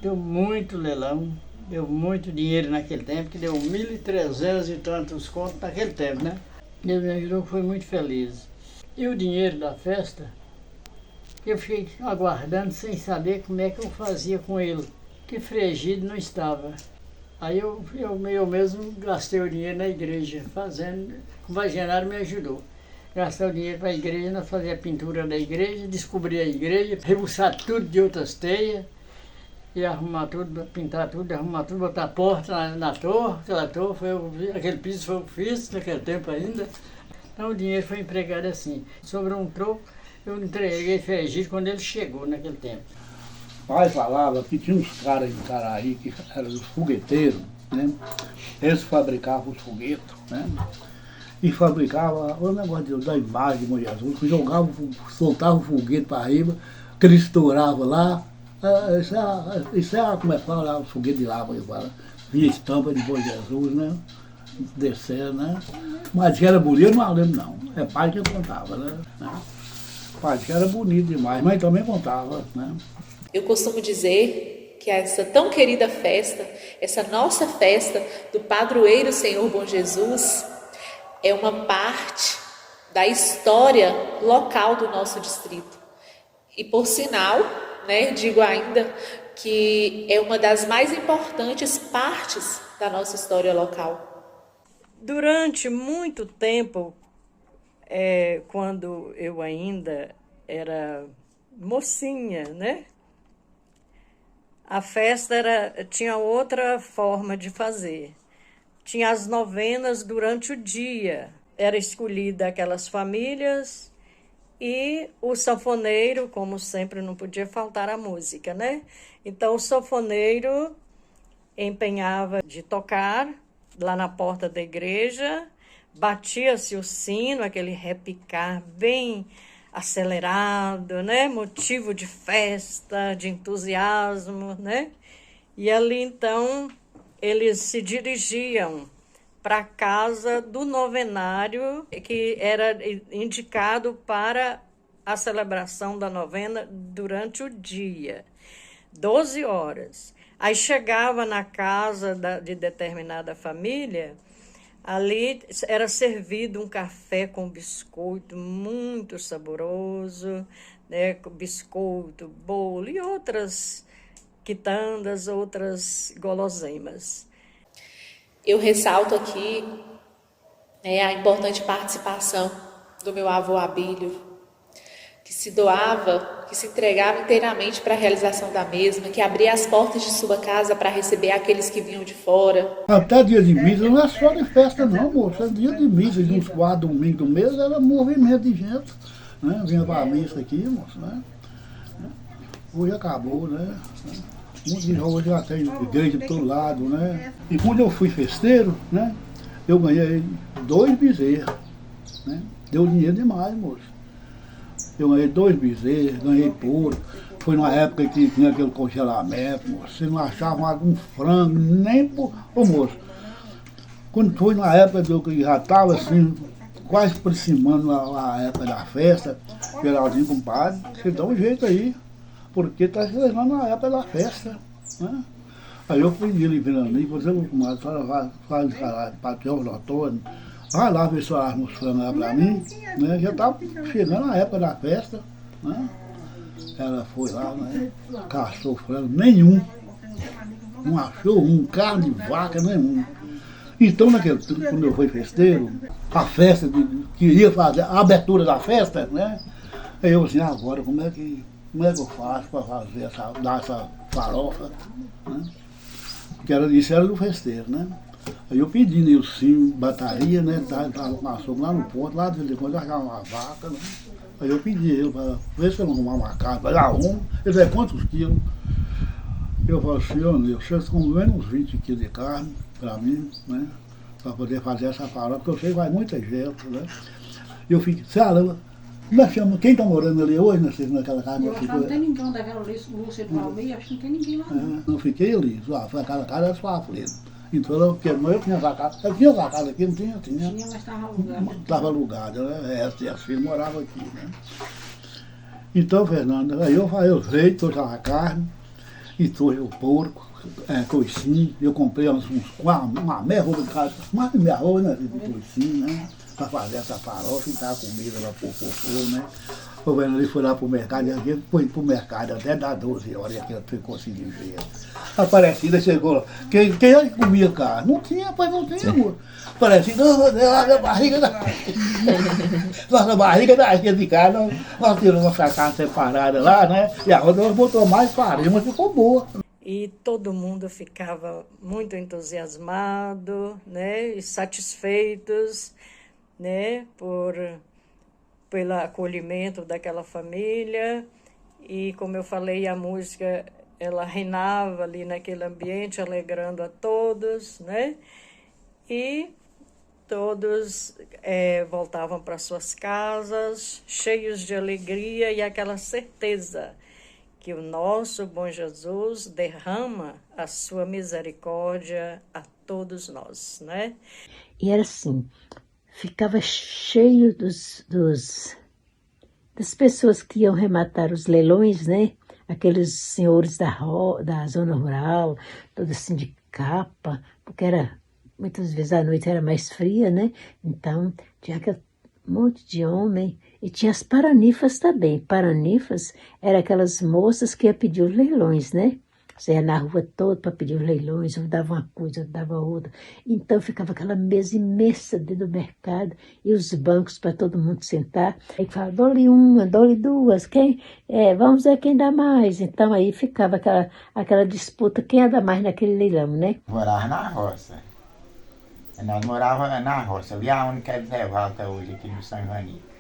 Speaker 7: Deu muito leilão, deu muito dinheiro naquele tempo, que deu 1.300 e tantos contos naquele tempo, né? Deus me ajudou, foi muito feliz. E o dinheiro da festa, eu fiquei aguardando sem saber como é que eu fazia com ele, que Fregido não estava. Aí eu mesmo gastei o dinheiro na igreja, fazendo, o Vagenário me ajudou. Gastei o dinheiro para a igreja, nós fazíamos a pintura da igreja, descobri a igreja, rebuçar tudo de outras teias, e arrumar tudo, pintar tudo, arrumar tudo, botar a porta na torre, aquele piso foi eu que fiz naquele tempo ainda. Então o dinheiro foi empregado assim. Sobrou um troco, eu entreguei Fregido quando ele chegou naquele tempo.
Speaker 6: O pai falava que tinha uns caras em Caraí que eram os fogueteiros, né? Eles fabricavam os foguetes, né? E fabricavam o negócio da imagem de Bom Jesus, que jogavam, soltavam o foguete para arriba, que ele estourava lá. Isso é como é que fala, o foguete de lava, via estampa de Bom Jesus, né? descer, né? Mas que era bonito, eu não lembro não. É pai que contava, né? Pai que era bonito demais, mas também contava, né?
Speaker 14: Eu costumo dizer que essa tão querida festa, essa nossa festa do padroeiro Senhor Bom Jesus, é uma parte da história local do nosso distrito. E por sinal, né, digo ainda que é uma das mais importantes partes da nossa história local.
Speaker 4: Durante muito tempo, quando eu ainda era mocinha, né? A festa tinha outra forma de fazer. Tinha as novenas durante o dia. Era escolhida aquelas famílias e o sanfoneiro, como sempre, não podia faltar a música, né? Então o sanfoneiro empenhava de tocar lá na porta da igreja, batia-se o sino, aquele repicar bem acelerado, né? Motivo de festa, de entusiasmo, né? E ali, então, eles se dirigiam para a casa do novenário, que era indicado para a celebração da novena durante o dia, 12 horas. Aí chegava na casa de determinada família, ali era servido um café com biscoito muito saboroso, né? Biscoito, bolo e outras quitandas, outras guloseimas.
Speaker 14: Eu ressalto aqui a importante participação do meu avô Abílio, que se doava, que se entregava inteiramente para a realização da mesma, que abria as portas de sua casa para receber aqueles que vinham de fora.
Speaker 6: Até dia de missa não é só de festa não, moço. É dia de missa, de uns 4 domingos do mês, era movimento de gente, né? Vinha para a missa aqui, moço, né? Hoje acabou, né? Hoje já tem igreja de todo lado, né? E quando eu fui festeiro, né? Eu ganhei 2 bezerros, né? Deu dinheiro demais, moço. Eu ganhei 2 bezerros, ganhei porco. Foi numa época que tinha aquele congelamento, moço. Você não achava algum frango, nem por... Ô, moço, quando foi na época que eu já estava assim, quase aproximando a época da festa, Geraldinho, compadre, você dá um jeito aí, porque está chegando na época da festa, né? Aí eu pedi ele vindo ali, falei, meu comadre, a senhora faz o caralho, patrão, doutor, vai lá ver se ela arma os frangos lá pra mim, né? Já estava chegando a época da festa, né? Ela foi lá, né? Caçou frango, nenhum. Não achou um, carne de vaca, nenhum. Então, naquele tempo, quando eu fui festeiro, a festa, queria fazer a abertura da festa, né? Aí eu assim, agora, como é que eu faço para fazer dar essa farofa, né? Isso era do festeiro, né? Aí eu pedi Nilcinho, bateria, né? Tava com açougue lá no ponto, lá de vez em quando eu achava uma vaca, né? Aí eu pedi ele para ver se eu não arrumar uma carne, para arrumo. Ele falou, quantos quilos? Eu falei assim, ô Nilson, vocês comem uns 20 quilos de carne para mim, né? Para poder fazer essa farofa, porque eu sei que vai muita gente, né? Eu fiquei, Sara, quem está morando ali hoje naquela casa?
Speaker 15: Eu acho que não tem ninguém daquela Lúcia do Almeida, acho que não tem ninguém lá.
Speaker 6: Não fiquei ali, foi aquela casa era só aflito. Então eu tinha essa casa, aqui, não tinha? Tinha, mas estava alugada. Estava alugada, né? As filhas moravam aqui, né? Então, Fernando, aí eu trouxe a carne, e trouxe o porco, coicinho, eu comprei uma meia roupa de casa, mais de meia roupa, né? De coicinho, né? Para fazer essa farofa e dar comida lá pro né? O Fernando ele foi lá pro mercado, e a gente foi pro mercado até dar 12 horas, e aquilo ficou assim de ver. Aparecida chegou lá, quem é que comia carne? Não tinha, pois não tinha, amor. Aparecida, a barriga da... Nossa barriga da gente de casa, nós tiramos nossa carne separada lá, né? E a outra botou mais farinha, mas ficou boa.
Speaker 4: E todo mundo ficava muito entusiasmado, né? E satisfeitos, né? Pelo acolhimento daquela família. E, como eu falei, a música, ela reinava ali naquele ambiente, alegrando a todos, né? E todos voltavam para suas casas, cheios de alegria e aquela certeza que o nosso bom Jesus derrama a sua misericórdia a todos nós, né?
Speaker 5: E era assim, ficava cheio das pessoas que iam rematar os leilões, né? Aqueles senhores da zona rural, todos assim de capa, porque muitas vezes a noite era mais fria, né? Então tinha aquele monte de homem. E tinha as paranifas também. Paranifas eram aquelas moças que iam pedir os leilões, né? Você ia na rua toda para pedir os leilões, um dava uma coisa, outro dava outra. Então ficava aquela mesa imensa dentro do mercado e os bancos para todo mundo sentar. Aí falava, dou-lhe uma, dou-lhe duas, vamos ver quem dá mais. Então aí ficava aquela disputa, quem ia dar mais naquele leilão, né?
Speaker 11: Morava na roça. Nós morávamos na roça, ali aonde que eles levantam hoje, aqui no São Joanito.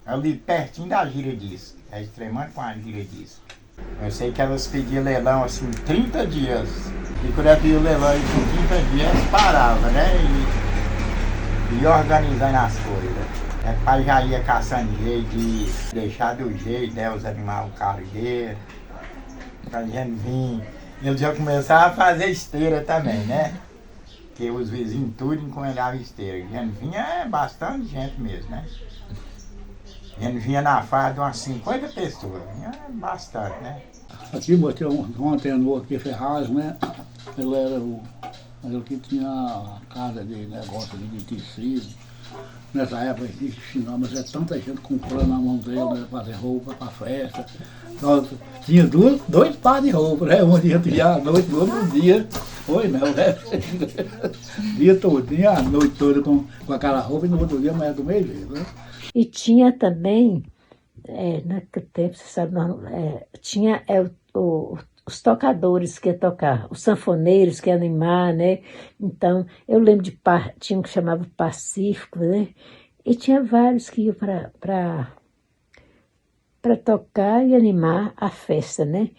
Speaker 11: Ali pertinho da gira disso, extremando com a gira disso. Eu sei que elas pediam leilão assim 30 dias. E quando eu pedi o leilão com 30 dias, parava, né? E organizando as coisas. O pai já ia caçando jeito de deixar do jeito, né? Os animais cargueiros. Pra gente vir. Eles já começavam a fazer esteira também, né? Porque os vizinhos tudo encomendavam esteira. A gente vinha bastante gente mesmo, né? A gente vinha na farda de umas 50 pessoas, vinha bastante, né?
Speaker 6: Aqui botei um antenor aqui, Ferraz, né? Ele era ele que tinha a casa de negócio de tecido. Nessa época aqui, mas é tanta gente comprando na mão dele, né, fazer roupa para festa. Nós tinha dois pares de roupa, né? Um dia tinha à noite, no outro dia. Foi não, né? Dia todinho, a noite toda com aquela roupa e no outro dia mais do mesmo jeito, né?
Speaker 5: E tinha também, naquele tempo, você sabe, tinha os tocadores que iam tocar, os sanfoneiros que iam animar, né? Então, eu lembro tinha um que chamava Pacífico, né? E tinha vários que iam para tocar e animar a festa, né?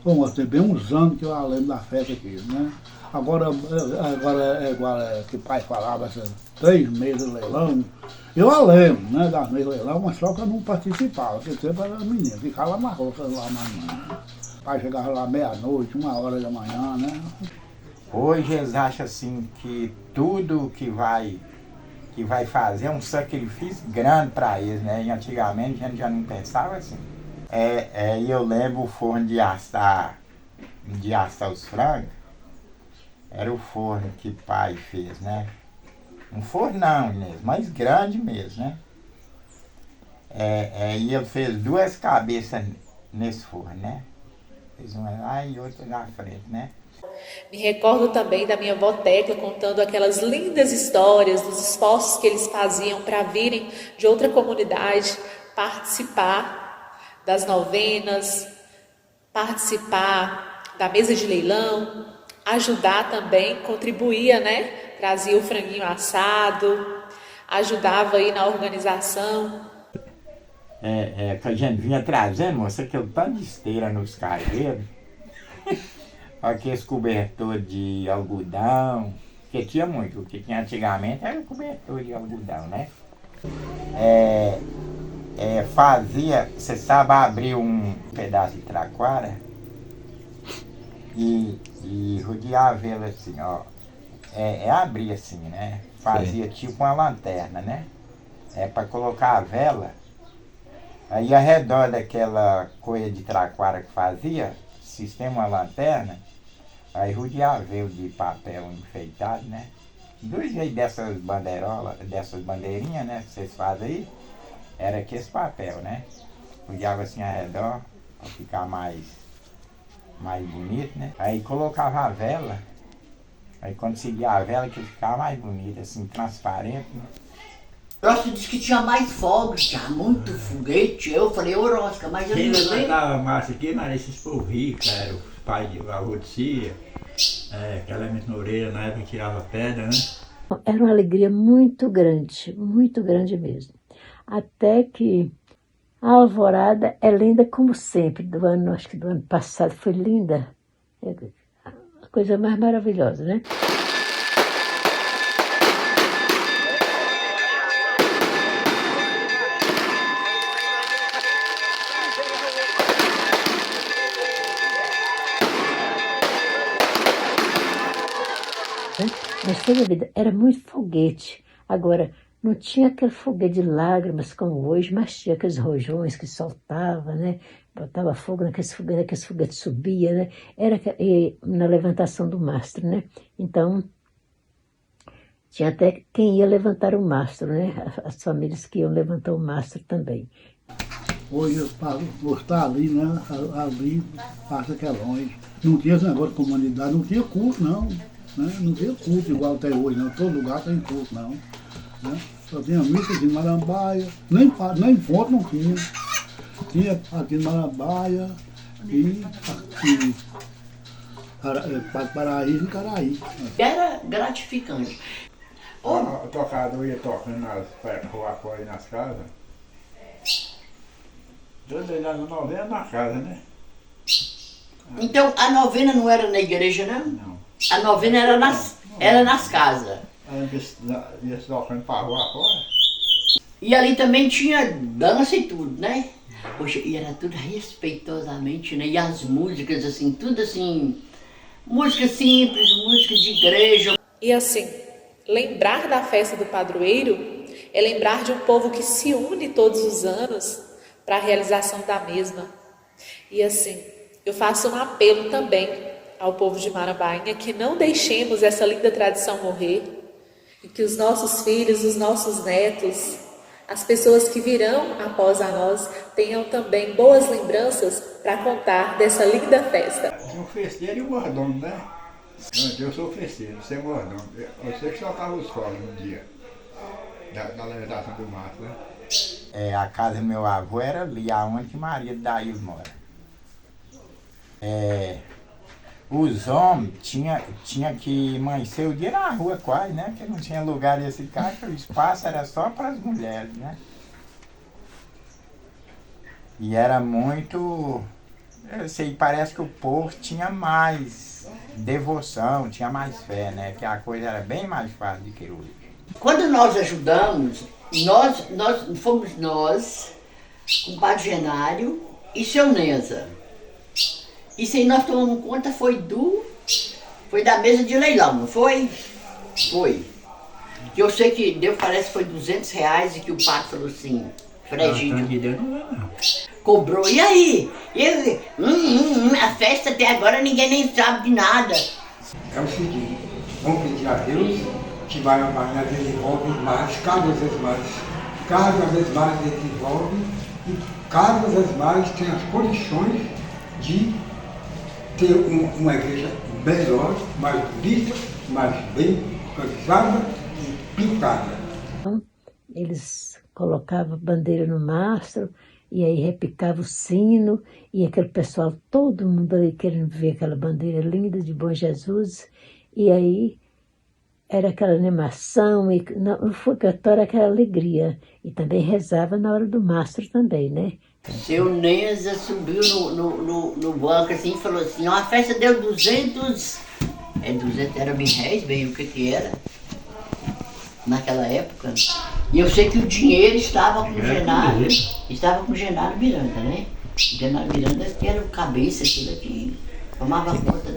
Speaker 6: Bom, tem bem uns anos que eu lembro da festa aqui, né? Agora é igual que o pai falava, 3 meses de leilão. Eu lembro, né, das meses de leilão, mas só que eu não participava, porque sempre era menino, ficava lá na roça lá amanhã. O pai chegava lá meia-noite, 1h da manhã, né?
Speaker 11: Hoje eles acham assim que tudo que vai fazer é um sacrifício grande para eles, né? E antigamente a gente já não pensava assim. E eu lembro o forno de assar os frangos, era o forno que o pai fez, né? Um fornão mesmo, mas grande mesmo, né? E ele fez 2 cabeças nesse forno, né? Fez uma lá e outra na frente, né?
Speaker 14: Me recordo também da minha avó Tecla contando aquelas lindas histórias dos esforços que eles faziam para virem de outra comunidade participar das novenas, participar da mesa de leilão, ajudar também, contribuía, né? Trazia o franguinho assado, ajudava aí na organização.
Speaker 11: Que a gente vinha trazendo, moça, aquele tanto de esteira nos cargueiros, aqueles cobertor de algodão, que tinha muito, o que tinha antigamente era cobertor de algodão, né? Fazia, você sabe, abrir um pedaço de traquara e rodeava ele assim, ó. Abrir assim, né? Fazia tipo uma lanterna, né? Para colocar a vela. Aí ao redor daquela coisa de traquara que fazia, sistema uma lanterna, aí rodeava ele de papel enfeitado, né? Do jeito dessas bandeirolas, dessas bandeirinhas, né? Que vocês fazem aí. Era que esse papel, né? Rodeava assim ao redor, para ficar mais bonito, né? Aí colocava a vela, aí quando seguia a vela que ficava mais bonito, assim, transparente, né?
Speaker 8: Rosca disse que tinha mais fogos, tinha muito foguete. Eu falei, ô Rosca, mas eu
Speaker 9: quem
Speaker 8: não sei.
Speaker 9: levantava massa aqui, mas esses povos ricos, era os pais de avô de Cia, aquela Noreira, na época tirava pedra, né?
Speaker 5: Era uma alegria muito grande mesmo. Até que a alvorada é linda como sempre, acho que do ano passado foi linda. coisa mais maravilhosa, né? Mas toda a vida era muito foguete. Agora, não tinha aquele foguete de lágrimas como hoje, mas tinha aqueles rojões que soltava, né? Botava fogo naqueles foguetes subia, né? Era na levantação do mastro, né? Então, tinha até quem ia levantar o mastro, né? As famílias que iam levantar o mastro também.
Speaker 6: Hoje, por estar ali, né? Ali, passa que é longe. Não tinha esse negócio de comunidade, não tinha culto, não. Né? Não tinha culto igual até hoje, não. Todo lugar tem culto, não. Né? Só tinha missa de Marambaia, nem ponto não tinha. Tinha aqui em Marambaia e aqui Paraíso e Caraí.
Speaker 8: Era gratificante.
Speaker 9: O tocador ia tocando nas ruas fora e nas casas. Todos eles na novena na casa, né?
Speaker 8: Então a novena não era na igreja, não?
Speaker 9: Não.
Speaker 8: A novena era nas casas.
Speaker 9: Ia tocando pra rua fora.
Speaker 8: E ali também tinha dança e tudo, né? Poxa, e era tudo respeitosamente, né? E as músicas, assim, tudo assim, música simples, música de igreja.
Speaker 14: E assim, lembrar da festa do padroeiro é lembrar de um povo que se une todos os anos para a realização da mesma. E assim, eu faço um apelo também ao povo de Marambainha que não deixemos essa linda tradição morrer e que os nossos filhos, os nossos netos, as pessoas que virão após a nós tenham também boas lembranças para contar dessa linda festa.
Speaker 9: Tinha um festeiro e um mordomo, né? Eu sou festeiro, você é mordomo. Eu sei que soltava os fogos um dia, da levantação do mato, né?
Speaker 11: A casa do meu avô era ali, aonde que Maria de Daís mora. Os homens tinha que amanhecer o dia na rua quase, né? Porque não tinha lugar de ficar, o espaço era só para as mulheres, né? E era muito... Eu sei, parece que o povo tinha mais devoção, tinha mais fé, né? Que a coisa era bem mais fácil do que hoje.
Speaker 8: Quando nós ajudamos, fomos nós, com o Padre Genário e seu Neza. Isso aí nós tomamos conta foi da mesa de leilão, não foi? Foi. Que eu sei que deu, parece que foi R$200 e que o padre falou assim, Fregídio, cobrou. E aí? A festa até agora ninguém nem sabe de nada.
Speaker 16: É o seguinte, vamos pedir a Deus que Marambainha desenvolve mais, cada vez mais desenvolve e cada vez mais tem as condições de ter uma igreja melhor, mais bonita, mais bem organizada e pintada.
Speaker 5: Eles colocavam bandeira no mastro e aí repicava o sino e aquele pessoal, todo mundo ali querendo ver aquela bandeira linda de Bom Jesus. E aí era aquela animação e no fogatório aquela alegria. E também rezava na hora do mastro também, né?
Speaker 8: Seu Neza subiu no banco assim e falou assim, a festa deu 200 era R$1.000, bem o que era, naquela época. E eu sei que o dinheiro estava com o Genaro Miranda, né? O Genaro Miranda que era o cabeça, aquilo que tomava conta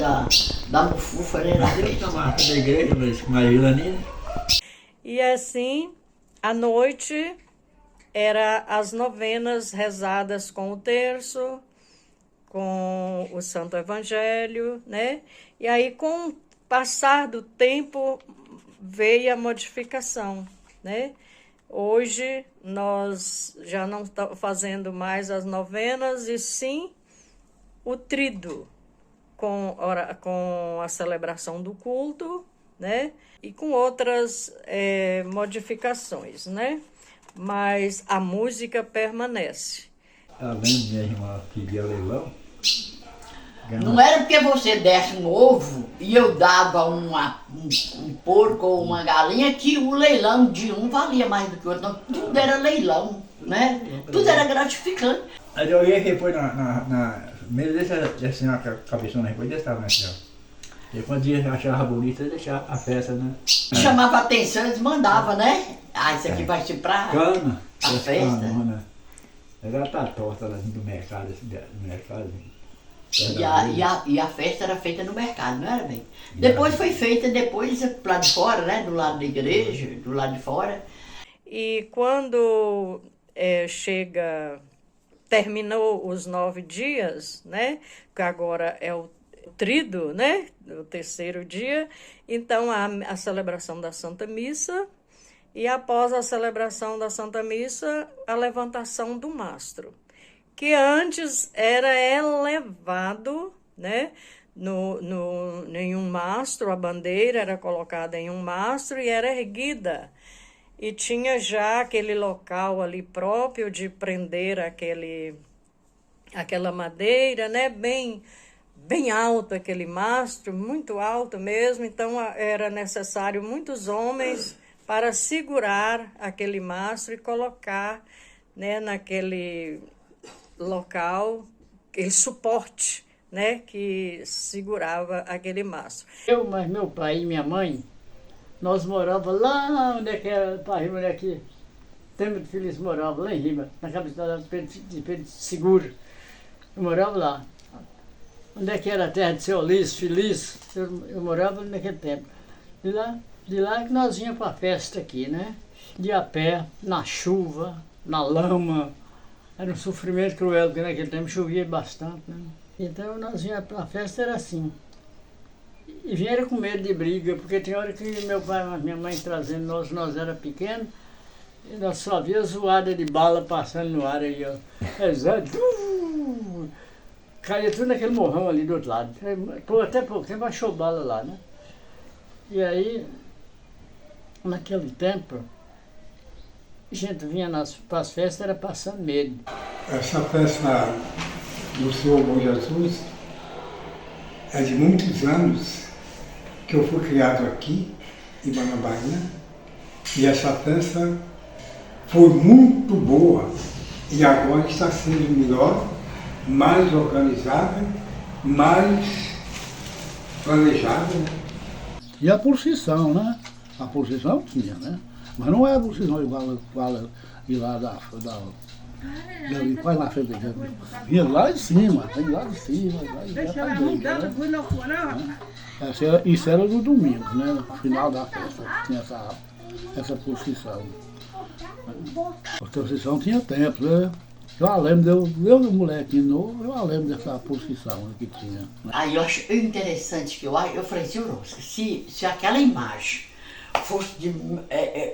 Speaker 8: da mufufa, né?
Speaker 9: Da igreja, mas
Speaker 4: E assim, à noite, era as novenas rezadas com o terço, com o Santo Evangelho, né? E aí, com o passar do tempo, veio a modificação, né? Hoje, nós já não estamos fazendo mais as novenas, e sim o tríduo, com a celebração do culto, né? E com outras modificações, né? Mas a música permanece.
Speaker 9: Além de minha irmã pedir leilão.
Speaker 8: Não era porque você desse um ovo e eu dava um porco ou uma galinha que o leilão de um valia mais do que o outro. Não, tudo era leilão, né? Tudo era gratificante.
Speaker 9: Aí eu ia repor na mesa desse assim, uma cabeçona repor desse tamanho assim, ó.
Speaker 7: E quando ia achava bonito, ia deixar a festa, né?
Speaker 8: Chamava atenção, eles mandavam, né? Ah, isso aqui vai ser pra
Speaker 7: Cana.
Speaker 8: a festa.
Speaker 7: Canona. Ela tá torta lá do mercado,
Speaker 8: E a festa era feita no mercado, não era bem? Depois foi feita, depois lá de fora, né? Do lado da igreja, do lado de fora.
Speaker 4: E quando terminou os 9 dias, né? Que agora é o tríduo, né? O terceiro dia. Então, a celebração da Santa Missa. E após a celebração da Santa Missa, a levantação do mastro, que antes era elevado, né? Em um mastro, a bandeira era colocada em um mastro e era erguida. E tinha já aquele local ali próprio de prender aquela madeira, né? Bem alto aquele mastro, muito alto mesmo. Então era necessário muitos homens para segurar aquele mastro e colocar, né, naquele local, aquele suporte, né, que segurava aquele mastro.
Speaker 7: Mas meu pai e minha mãe, nós morávamos lá onde é que era, para onde é que Temer de Feliz morava, lá em Rima, na capital de Pedro Seguro. Eu morava lá. Onde é que era a terra de seu Liz, Feliz, eu morava naquele tempo. De lá que nós íamos para a festa aqui, né? De a pé, na chuva, na lama. Era um sofrimento cruel, porque naquele tempo chovia bastante, né? Então nós íamos para a festa, era assim. E vieram com medo de briga, porque tem hora que meu pai e minha mãe trazendo nós era pequenos, e nós só via zoada de bala passando no ar aí, ó. Caía tudo naquele morrão ali do outro lado. Até pouco tempo achou bala lá, né? E aí, naquele tempo, a gente vinha para as festas, era passando medo.
Speaker 16: Essa festa do Senhor Bom Jesus é de muitos anos que eu fui criado aqui, em Bahia, e essa festa foi muito boa e agora está sendo melhor, mais organizada, mais planejada.
Speaker 6: E a procissão, né? A procissão tinha, né? Mas não é a procissão igual de lá quase na frente da igreja. Vinha lá de cima, tem lá de cima, lá de igreja, né? Isso era no domingo, né? No final da festa, tinha essa procissão. A procissão tinha tempo, né? Eu lembro, eu moleque novo, eu lembro dessa procissão que tinha.
Speaker 8: Aí eu acho interessante que eu falei assim, se aquela imagem fosse de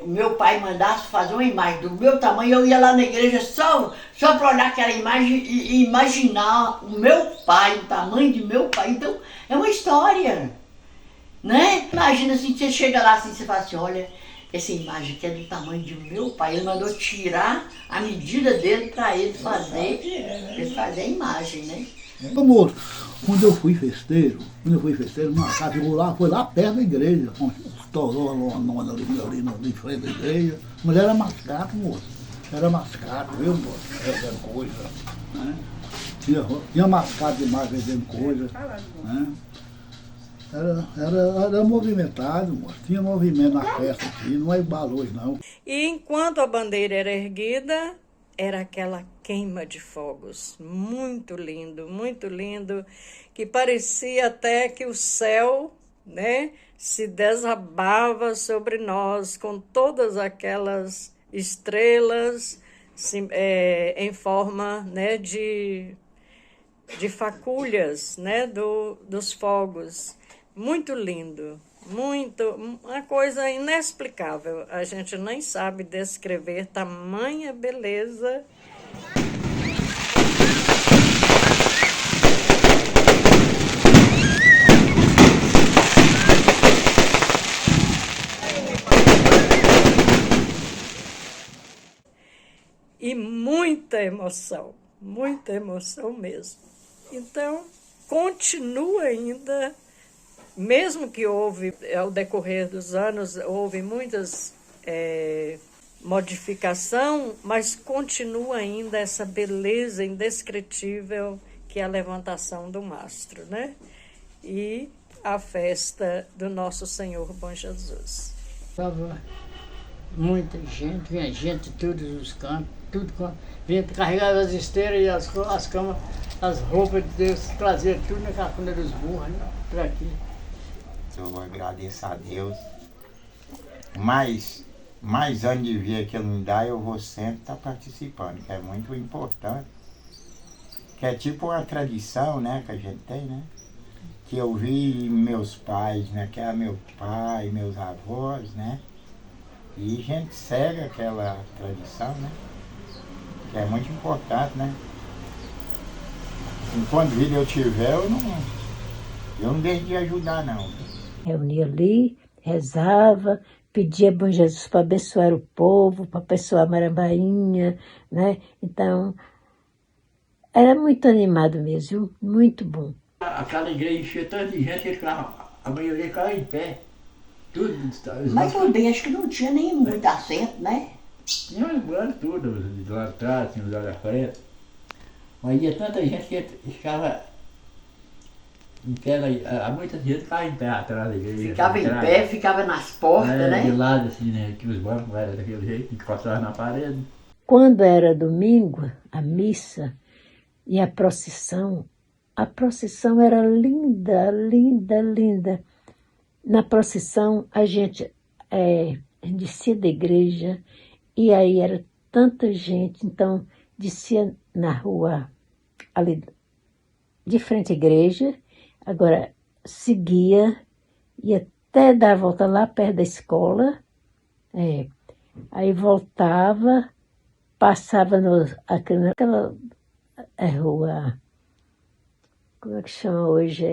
Speaker 8: meu pai mandasse fazer uma imagem do meu tamanho, eu ia lá na igreja só para olhar aquela imagem e imaginar o meu pai, o tamanho de meu pai. Então é uma história, né? Imagina assim, você chega lá assim, você fala assim, olha, essa imagem aqui é do tamanho de meu pai. Ele mandou tirar a medida dele para ele fazer a imagem, né?
Speaker 6: Amor, quando eu fui festeiro, numa casa, foi lá perto da igreja, estourou uma nona ali em frente da igreja, mas era mascate, moço. Era mascate, viu, moço? Vendendo coisa, né? Tinha mascate demais vendendo coisa, né? Era movimentado, moço. Tinha movimento na festa aqui, não é igual hoje, não.
Speaker 4: E enquanto a bandeira era erguida, era aquela queima de fogos, muito lindo, que parecia até que o céu, né, se desabava sobre nós com todas aquelas estrelas em forma, né, de faculhas, né, dos fogos. Muito lindo, uma coisa inexplicável. A gente nem sabe descrever tamanha beleza. E muita emoção mesmo. Então, continua ainda. Mesmo que ao decorrer dos anos, houve muitas modificações, mas continua ainda essa beleza indescritível que é a levantação do mastro, né? E a festa do nosso Senhor Bom Jesus.
Speaker 7: Estava muita gente, vinha gente de todos os cantos, vinha carregar as esteiras e as camas, as roupas de Deus, trazia tudo na cafunda dos burros, né, para aqui.
Speaker 11: Eu agradeço a Deus. Mais anos de vida que Ele me dá, eu vou sempre estar participando, que é muito importante. Que é tipo uma tradição, né, que a gente tem, né? Que eu vi meus pais, né, que é meu pai, meus avós, né? E a gente segue aquela tradição, né? Que é muito importante, né? Enquanto vida eu tiver, eu não deixo de ajudar, não.
Speaker 5: Reunia ali, rezava, pedia a Bom Jesus para abençoar o povo, para abençoar a Marambainha, né? Então, era muito animado mesmo, muito bom.
Speaker 8: Aquela igreja enchia tanta gente que a maioria ficava em pé. Tudo.
Speaker 3: Mas também acho que não tinha nem muito assento, né?
Speaker 8: Tinha um lugar tudo, do lado de trás, tinha do lado da frente. Mas ia tanta gente que ficava em pé, muita gente ficava em pé atrás da igreja.
Speaker 3: Ficava em pé, ficava nas portas, né?
Speaker 8: De lado assim, né? Que os bancos eram daquele jeito, encostavam na parede.
Speaker 5: Quando era domingo, a missa e a procissão era linda, linda, linda. Na procissão, a gente descia da igreja e aí era tanta gente, então descia na rua ali de frente à igreja, agora seguia e até dar a volta lá perto da escola, aí voltava, passava naquela rua, como é que chama hoje?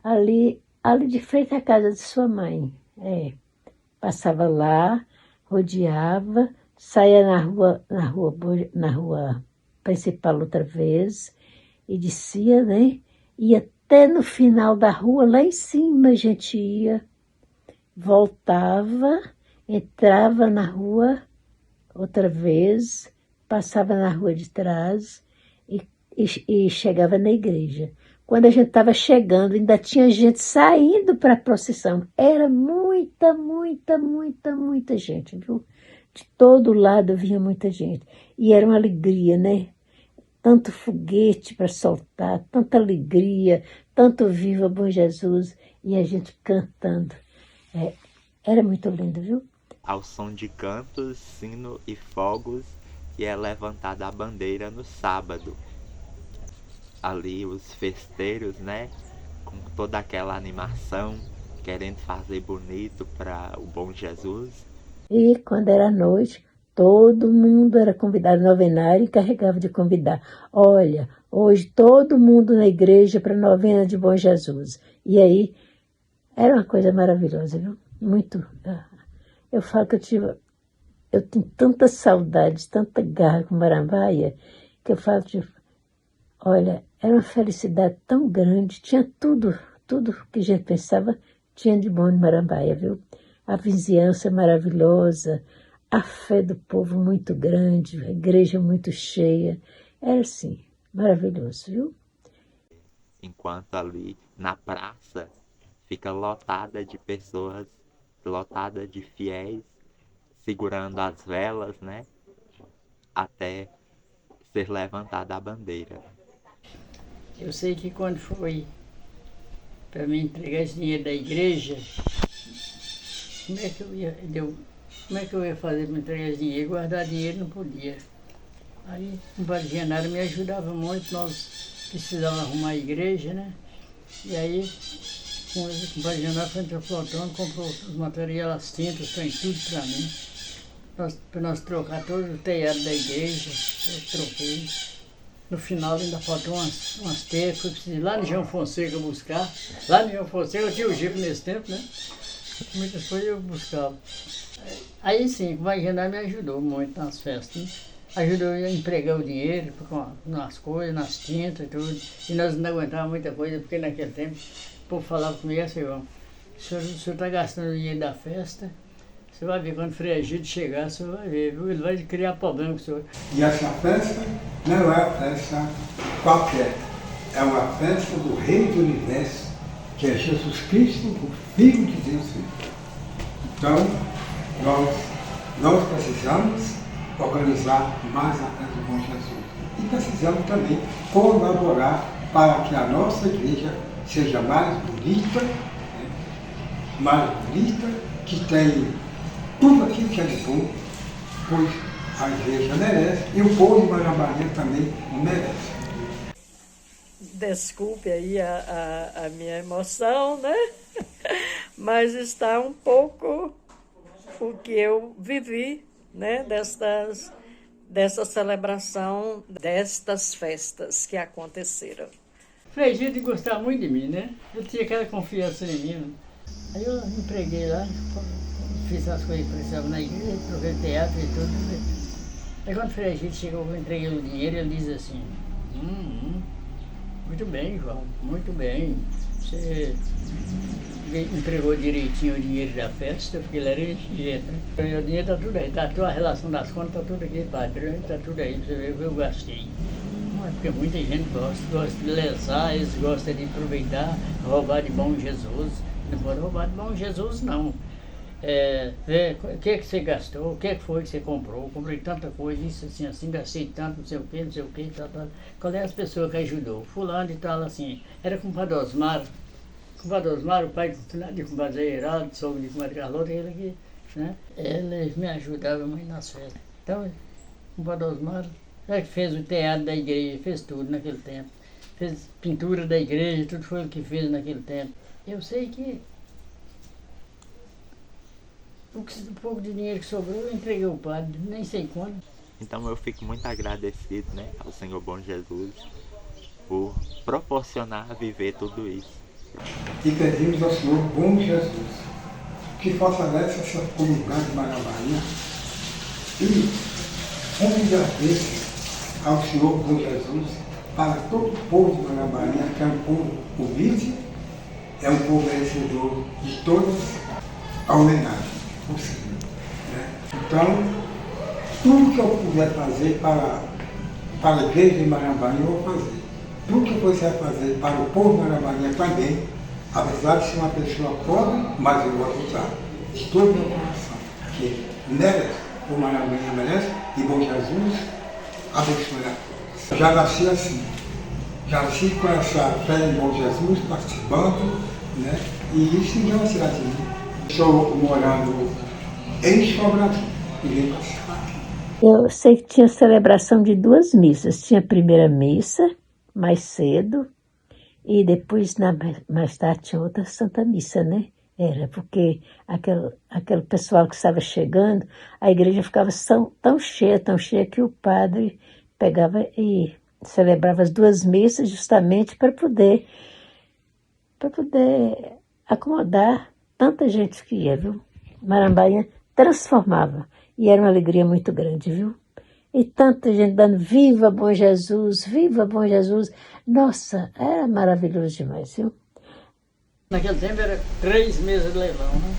Speaker 5: Ali de frente à casa de sua mãe. Passava lá, rodeava, saía na rua principal outra vez e descia, né? E até no final da rua, lá em cima a gente ia, voltava, entrava na rua outra vez, passava na rua de trás e chegava na igreja. Quando a gente estava chegando, ainda tinha gente saindo para a procissão. Era muita, muita, muita, muita gente, viu? De todo lado vinha muita gente. E era uma alegria, né? Tanto foguete para soltar, tanta alegria, tanto viva Bom Jesus, e a gente cantando. Era muito lindo, viu?
Speaker 1: Ao som de cantos, sino e fogos, que é levantada a bandeira no sábado. Ali os festeiros, né, com toda aquela animação, querendo fazer bonito para o Bom Jesus.
Speaker 5: E quando era noite, todo mundo era convidado, o novenário encarregava de convidar. Olha, hoje todo mundo na igreja para a novena de Bom Jesus. E aí, era uma coisa maravilhosa, viu? Muito. Eu falo que eu tenho tanta saudade, tanta garra com Marambaia, que eu falo, olha, era uma felicidade tão grande, tinha tudo que a gente pensava, tinha de bom em Marambaia, viu? A vizinhança maravilhosa, a fé do povo muito grande, a igreja muito cheia, era assim, maravilhoso, viu?
Speaker 1: Enquanto ali na praça fica lotada de pessoas, lotada de fiéis, segurando as velas, né? Até ser levantada a bandeira.
Speaker 7: Eu sei que quando foi para mim entregar esse dinheiro da igreja, como é que eu ia fazer para entregar esse dinheiro? Guardar dinheiro não podia. Aí o Padre Genaro me ajudava muito, nós precisávamos arrumar a igreja, né? E aí o Padre Genaro foi entre o Plantão, comprou os materiais, as tintas, tem tudo para mim. Para nós trocar todo o telhado da igreja, eu troquei. No final ainda faltou umas telhas, que eu precisei ir lá no João Fonseca buscar. Lá no João Fonseca eu tinha o Jeep nesse tempo, né? Muitas coisas eu buscava. Aí sim, o Padre Genaro me ajudou muito nas festas, né? Ajudou a empregar o dinheiro nas coisas, nas tintas e tudo. E nós não aguentávamos muita coisa, porque naquele tempo o povo falava comigo assim, ó, o senhor está gastando o dinheiro da festa, você vai ver quando o Frei Egídio chegar, você vai ver, viu? Ele vai criar problema com o senhor.
Speaker 16: E essa festa não é festa qualquer, é uma festa do Rei do Universo, que é Jesus Cristo, o Filho de Deus vivo. Então, nós precisamos organizar mais a festa do Bom Jesus. E precisamos também colaborar para que a nossa igreja seja mais bonita, que tenha tudo aquilo que é de bom, pois a igreja merece e o povo de Marambaia também merece.
Speaker 4: Desculpe aí a minha emoção, né? Mas está um pouco o que eu vivi, né? Dessa celebração, destas festas que aconteceram.
Speaker 7: Frei Gildo gostava muito de mim, né? Eu tinha aquela confiança em mim. Né? Aí eu me empreguei lá, fiz as coisas que precisava na igreja, troquei teatro e tudo. Né? Aí quando o Frei Gildo chegou, eu entreguei o dinheiro, ele diz assim, muito bem, João, muito bem. Você entregou direitinho o dinheiro da festa, porque ele era exigente, né? O dinheiro está tudo aí, tá a relação das contas, está tudo aqui, padre, está tudo aí, você vê o que eu gastei. Não é porque muita gente gosta de lesar, eles gostam de aproveitar, roubar de bom Jesus. Não pode roubar de bom Jesus, não. Ver o que você gastou, o que foi que você comprou, comprei tanta coisa, isso assim, gastei tanto, não sei o que, tal. Qual é as pessoas que ajudou? Fulano e tal, assim, era com o Padre Osmar, o pai de compadre Heraldo, sogro de compadre Carlota, ele aqui, né? Ele me ajudava muito nas festas. Então, o Padre Osmar, ele que fez o teatro da igreja, fez tudo naquele tempo, fez pintura da igreja, tudo foi ele que fez naquele tempo. Eu sei que o pouco de dinheiro que sobrou, eu entreguei ao padre, nem sei quando.
Speaker 1: Então eu fico muito agradecido, né, ao Senhor Bom Jesus por proporcionar a viver tudo isso.
Speaker 16: E pedimos ao Senhor Bom Jesus que fortaleça essa comunidade de Marambaia e agradeça ao Senhor Bom Jesus para todo o povo de Marambaia, que é um povo humilde, é um povo merecedor de todas a homenagem possível. Né? Então, tudo que eu puder fazer para a igreja de Marambaia, eu vou fazer. Tudo que eu puder fazer para o povo de Marambaia também, apesar de ser uma pessoa pobre, mas eu vou usar de todo o meu coração. Porque merece, o Marambaia merece, e Bom Jesus abençoe a todos. Já nasci assim. Já nasci com essa fé em Bom Jesus, participando, né? E isso ninguém vai tirar de mim. Estou morando em Sobradinho e vim participar aqui.
Speaker 5: Eu sei que tinha celebração de 2 missas. Tinha a primeira missa, mais cedo, e depois, mais tarde, tinha outra Santa Missa, né? Era porque aquele pessoal que estava chegando, a igreja ficava tão cheia que o padre pegava e celebrava as 2 missas justamente para poder acomodar tanta gente que ia, viu? Marambaia transformava e era uma alegria muito grande, viu? E tanta gente dando viva Bom Jesus, viva Bom Jesus. Nossa, era maravilhoso demais, viu?
Speaker 7: Naquele tempo era 3 meses de leilão, né?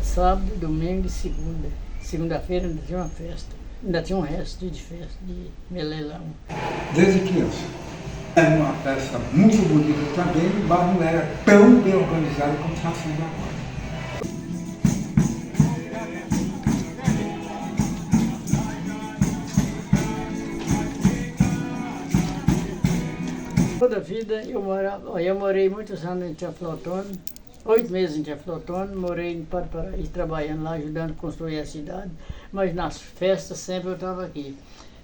Speaker 7: Sábado, domingo e segunda. Segunda-feira ainda tinha uma festa. Ainda tinha um resto de festa, de leilão.
Speaker 16: Desde criança. Era uma festa muito bonita também, mas não era tão bem organizada como está sendo agora.
Speaker 7: Toda a vida eu morei muitos anos em Teoflotone, 8 meses em Teoflotone, morei em Paraíso trabalhando lá, ajudando a construir a cidade, mas nas festas sempre eu estava aqui.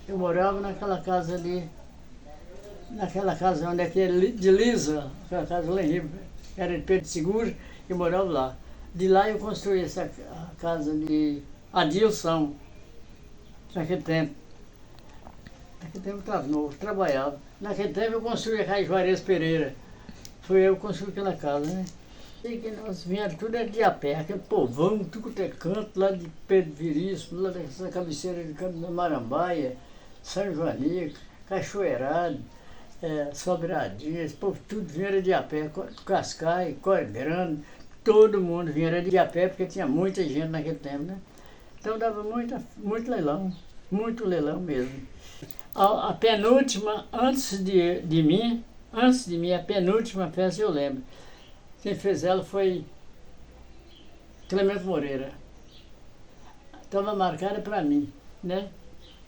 Speaker 7: Eu morava naquela casa ali, onde é que é de Lisa, aquela casa lá em Rio, era de Pedro Seguro, eu morava lá. De lá eu construí essa casa de Adilson, naquele tempo. Naquele tempo eu estava novo, trabalhava. Naquele tempo eu construí a casa de Juarez Pereira. Foi eu que construí aquela casa, né? E que nós viemos tudo de a pé, aquele povão, tudo que é canto, lá de Pedro Viríssimo, lá dessa cabeceira de Campo da Marambaia, São Joanico, Cachoeirado, Sobradinho, esse povo tudo vinha de a pé, Cascai, Cor Grande, todo mundo vinha de a pé, porque tinha muita gente naquele tempo, né? Então dava muito leilão mesmo. A penúltima, antes de mim, Antes de mim, a penúltima festa eu lembro. Quem fez ela foi Clemente Moreira. Estava marcada para mim, né?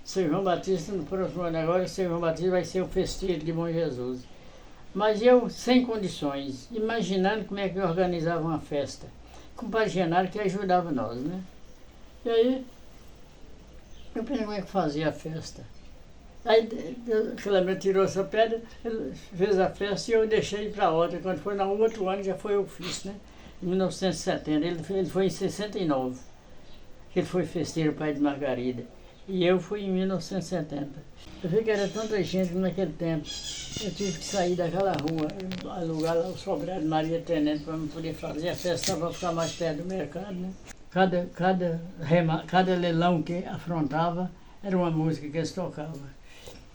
Speaker 7: São João Batista, no próximo ano agora, São João Batista vai ser o festeiro de Bom Jesus. Mas eu, sem condições, imaginando como é que eu organizava uma festa, com o Padre Genaro que ajudava nós, né? E aí, eu pensei como é que fazia a festa. Aí, Clemente tirou essa pedra, ele fez a festa e eu deixei para outra. Quando foi no outro ano, já foi eu que fiz, né? Em 1970, ele foi em 69, que ele foi festeiro pai de Margarida. E eu fui em 1970. Eu vi que era tanta gente naquele tempo. Eu tive que sair daquela rua, alugar lá o sobrado Maria Tenente para poder fazer a festa para ficar mais perto do mercado, né? Cada leilão que afrontava era uma música que eles tocavam.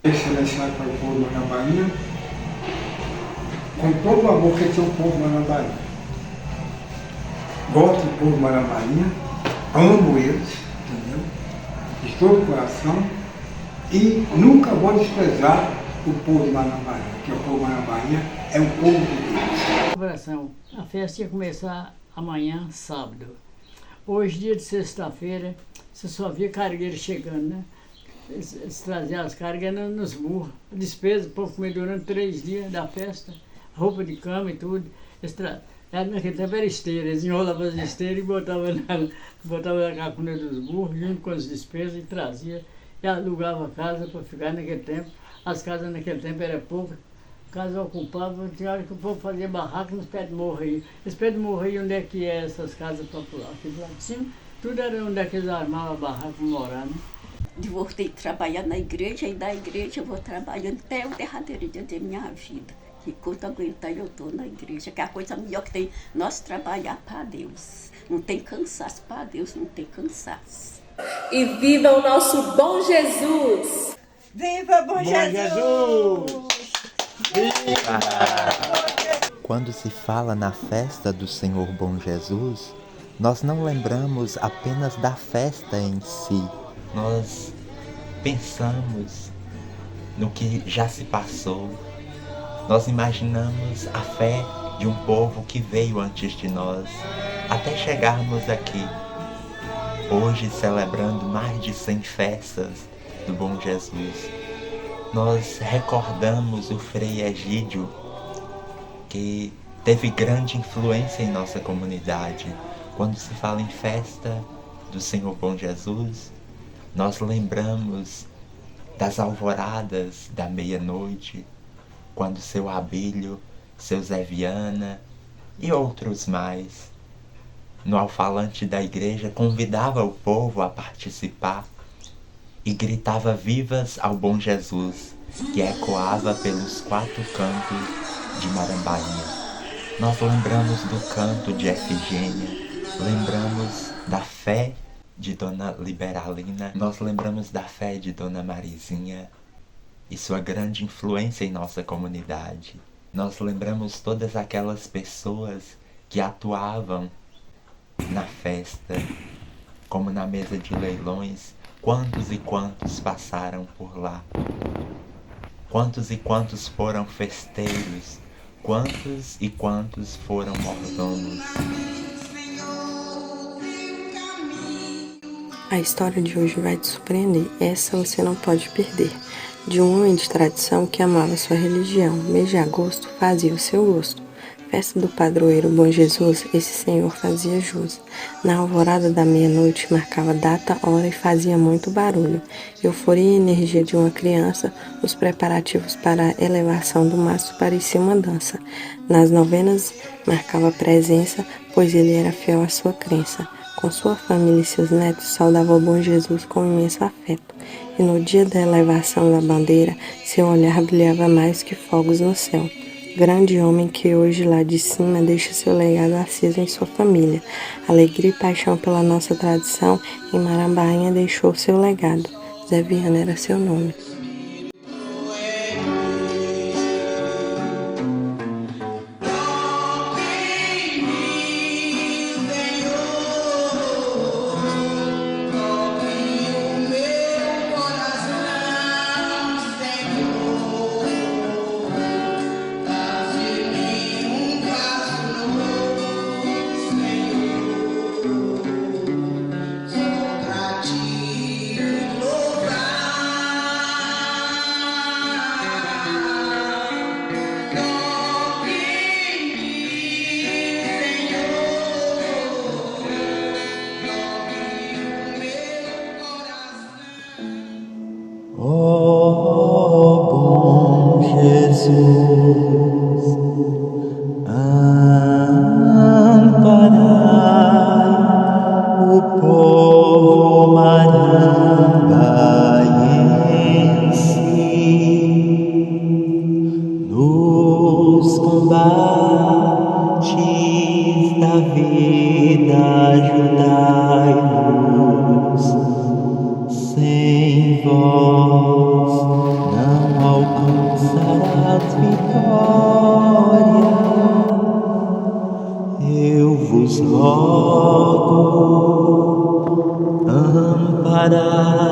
Speaker 16: Selecionado para o povo Marambainha, com todo o amor que tinha o povo Marambainha. Gosto do povo Marambainha, amo eles, entendeu? De todo o coração, e nunca vou desprezar o povo de Marambainha, porque o povo Marambainha é um povo de Deus.
Speaker 7: A festa ia começar amanhã, sábado. Hoje, dia de sexta-feira, você só via cargueiro chegando, né? Eles traziam as cargas nos burros, despesa, o povo comia durante 3 dias da festa, roupa de cama e tudo. Naquele tempo era esteira, eles enrolavam as esteiras e botavam na cacuna dos burros, junto com as despesas, e trazia, e alugava a casa para ficar naquele tempo. As casas naquele tempo eram poucas, casa ocupava, tinha hora que o povo fazia barraco nos pés de morro aí. Esse pé de morro aí, onde é que é essas casas populares? Aqui do lado de cima, tudo era onde é que eles armavam barraco para morar, né?
Speaker 12: Eu voltei a trabalhar na igreja, e da igreja eu vou trabalhando até o derradeiro dia da minha vida. Enquanto aguentar, eu estou na igreja, que é a coisa melhor que tem, nós trabalhar para Deus. Não tem cansaço para Deus, não tem cansaço.
Speaker 14: E viva o nosso bom Jesus!
Speaker 3: Viva Bom Jesus!
Speaker 1: Viva! Quando se fala na festa do Senhor Bom Jesus, nós não lembramos apenas da festa em si. Nós pensamos no que já se passou. Nós imaginamos a fé de um povo que veio antes de nós, até chegarmos aqui, hoje celebrando mais de 100 festas do Bom Jesus. Nós recordamos o Frei Egídio, que teve grande influência em nossa comunidade. Quando se fala em festa do Senhor Bom Jesus, nós lembramos das alvoradas da meia-noite, quando seu Abílio, seu Zé Viana e outros mais, no alfalante da igreja, convidava o povo a participar e gritava vivas ao Bom Jesus, que ecoava pelos 4 cantos de Marambainha. Nós lembramos do canto de Efigênia, lembramos da fé de Dona Liberalina, nós lembramos da fé de Dona Marizinha e sua grande influência em nossa comunidade. Nós lembramos todas aquelas pessoas que atuavam na festa, como na mesa de leilões. Quantos e quantos passaram por lá? Quantos e quantos foram festeiros? Quantos e quantos foram mordomos?
Speaker 17: A história de hoje vai te surpreender, essa você não pode perder. De um homem de tradição que amava sua religião, mês de agosto fazia o seu gosto. Festa do padroeiro Bom Jesus, esse senhor fazia jus. Na alvorada da meia-noite marcava data, hora e fazia muito barulho. Euforia e energia de uma criança, os preparativos para a elevação do mastro pareciam uma dança. Nas novenas marcava presença, pois ele era fiel à sua crença. Com sua família e seus netos, saudava o Bom Jesus com imenso afeto. E no dia da elevação da bandeira, seu olhar brilhava mais que fogos no céu. Grande homem que hoje lá de cima deixa seu legado aceso em sua família. Alegria e paixão pela nossa tradição, em Marambainha deixou seu legado. Zé Viana era seu nome.
Speaker 1: bom Jesus, amparai o povo marangaense nos combates da vida, ajudai-nos. Sem vós não alcançarás vitória. Eu vos rogo, amparai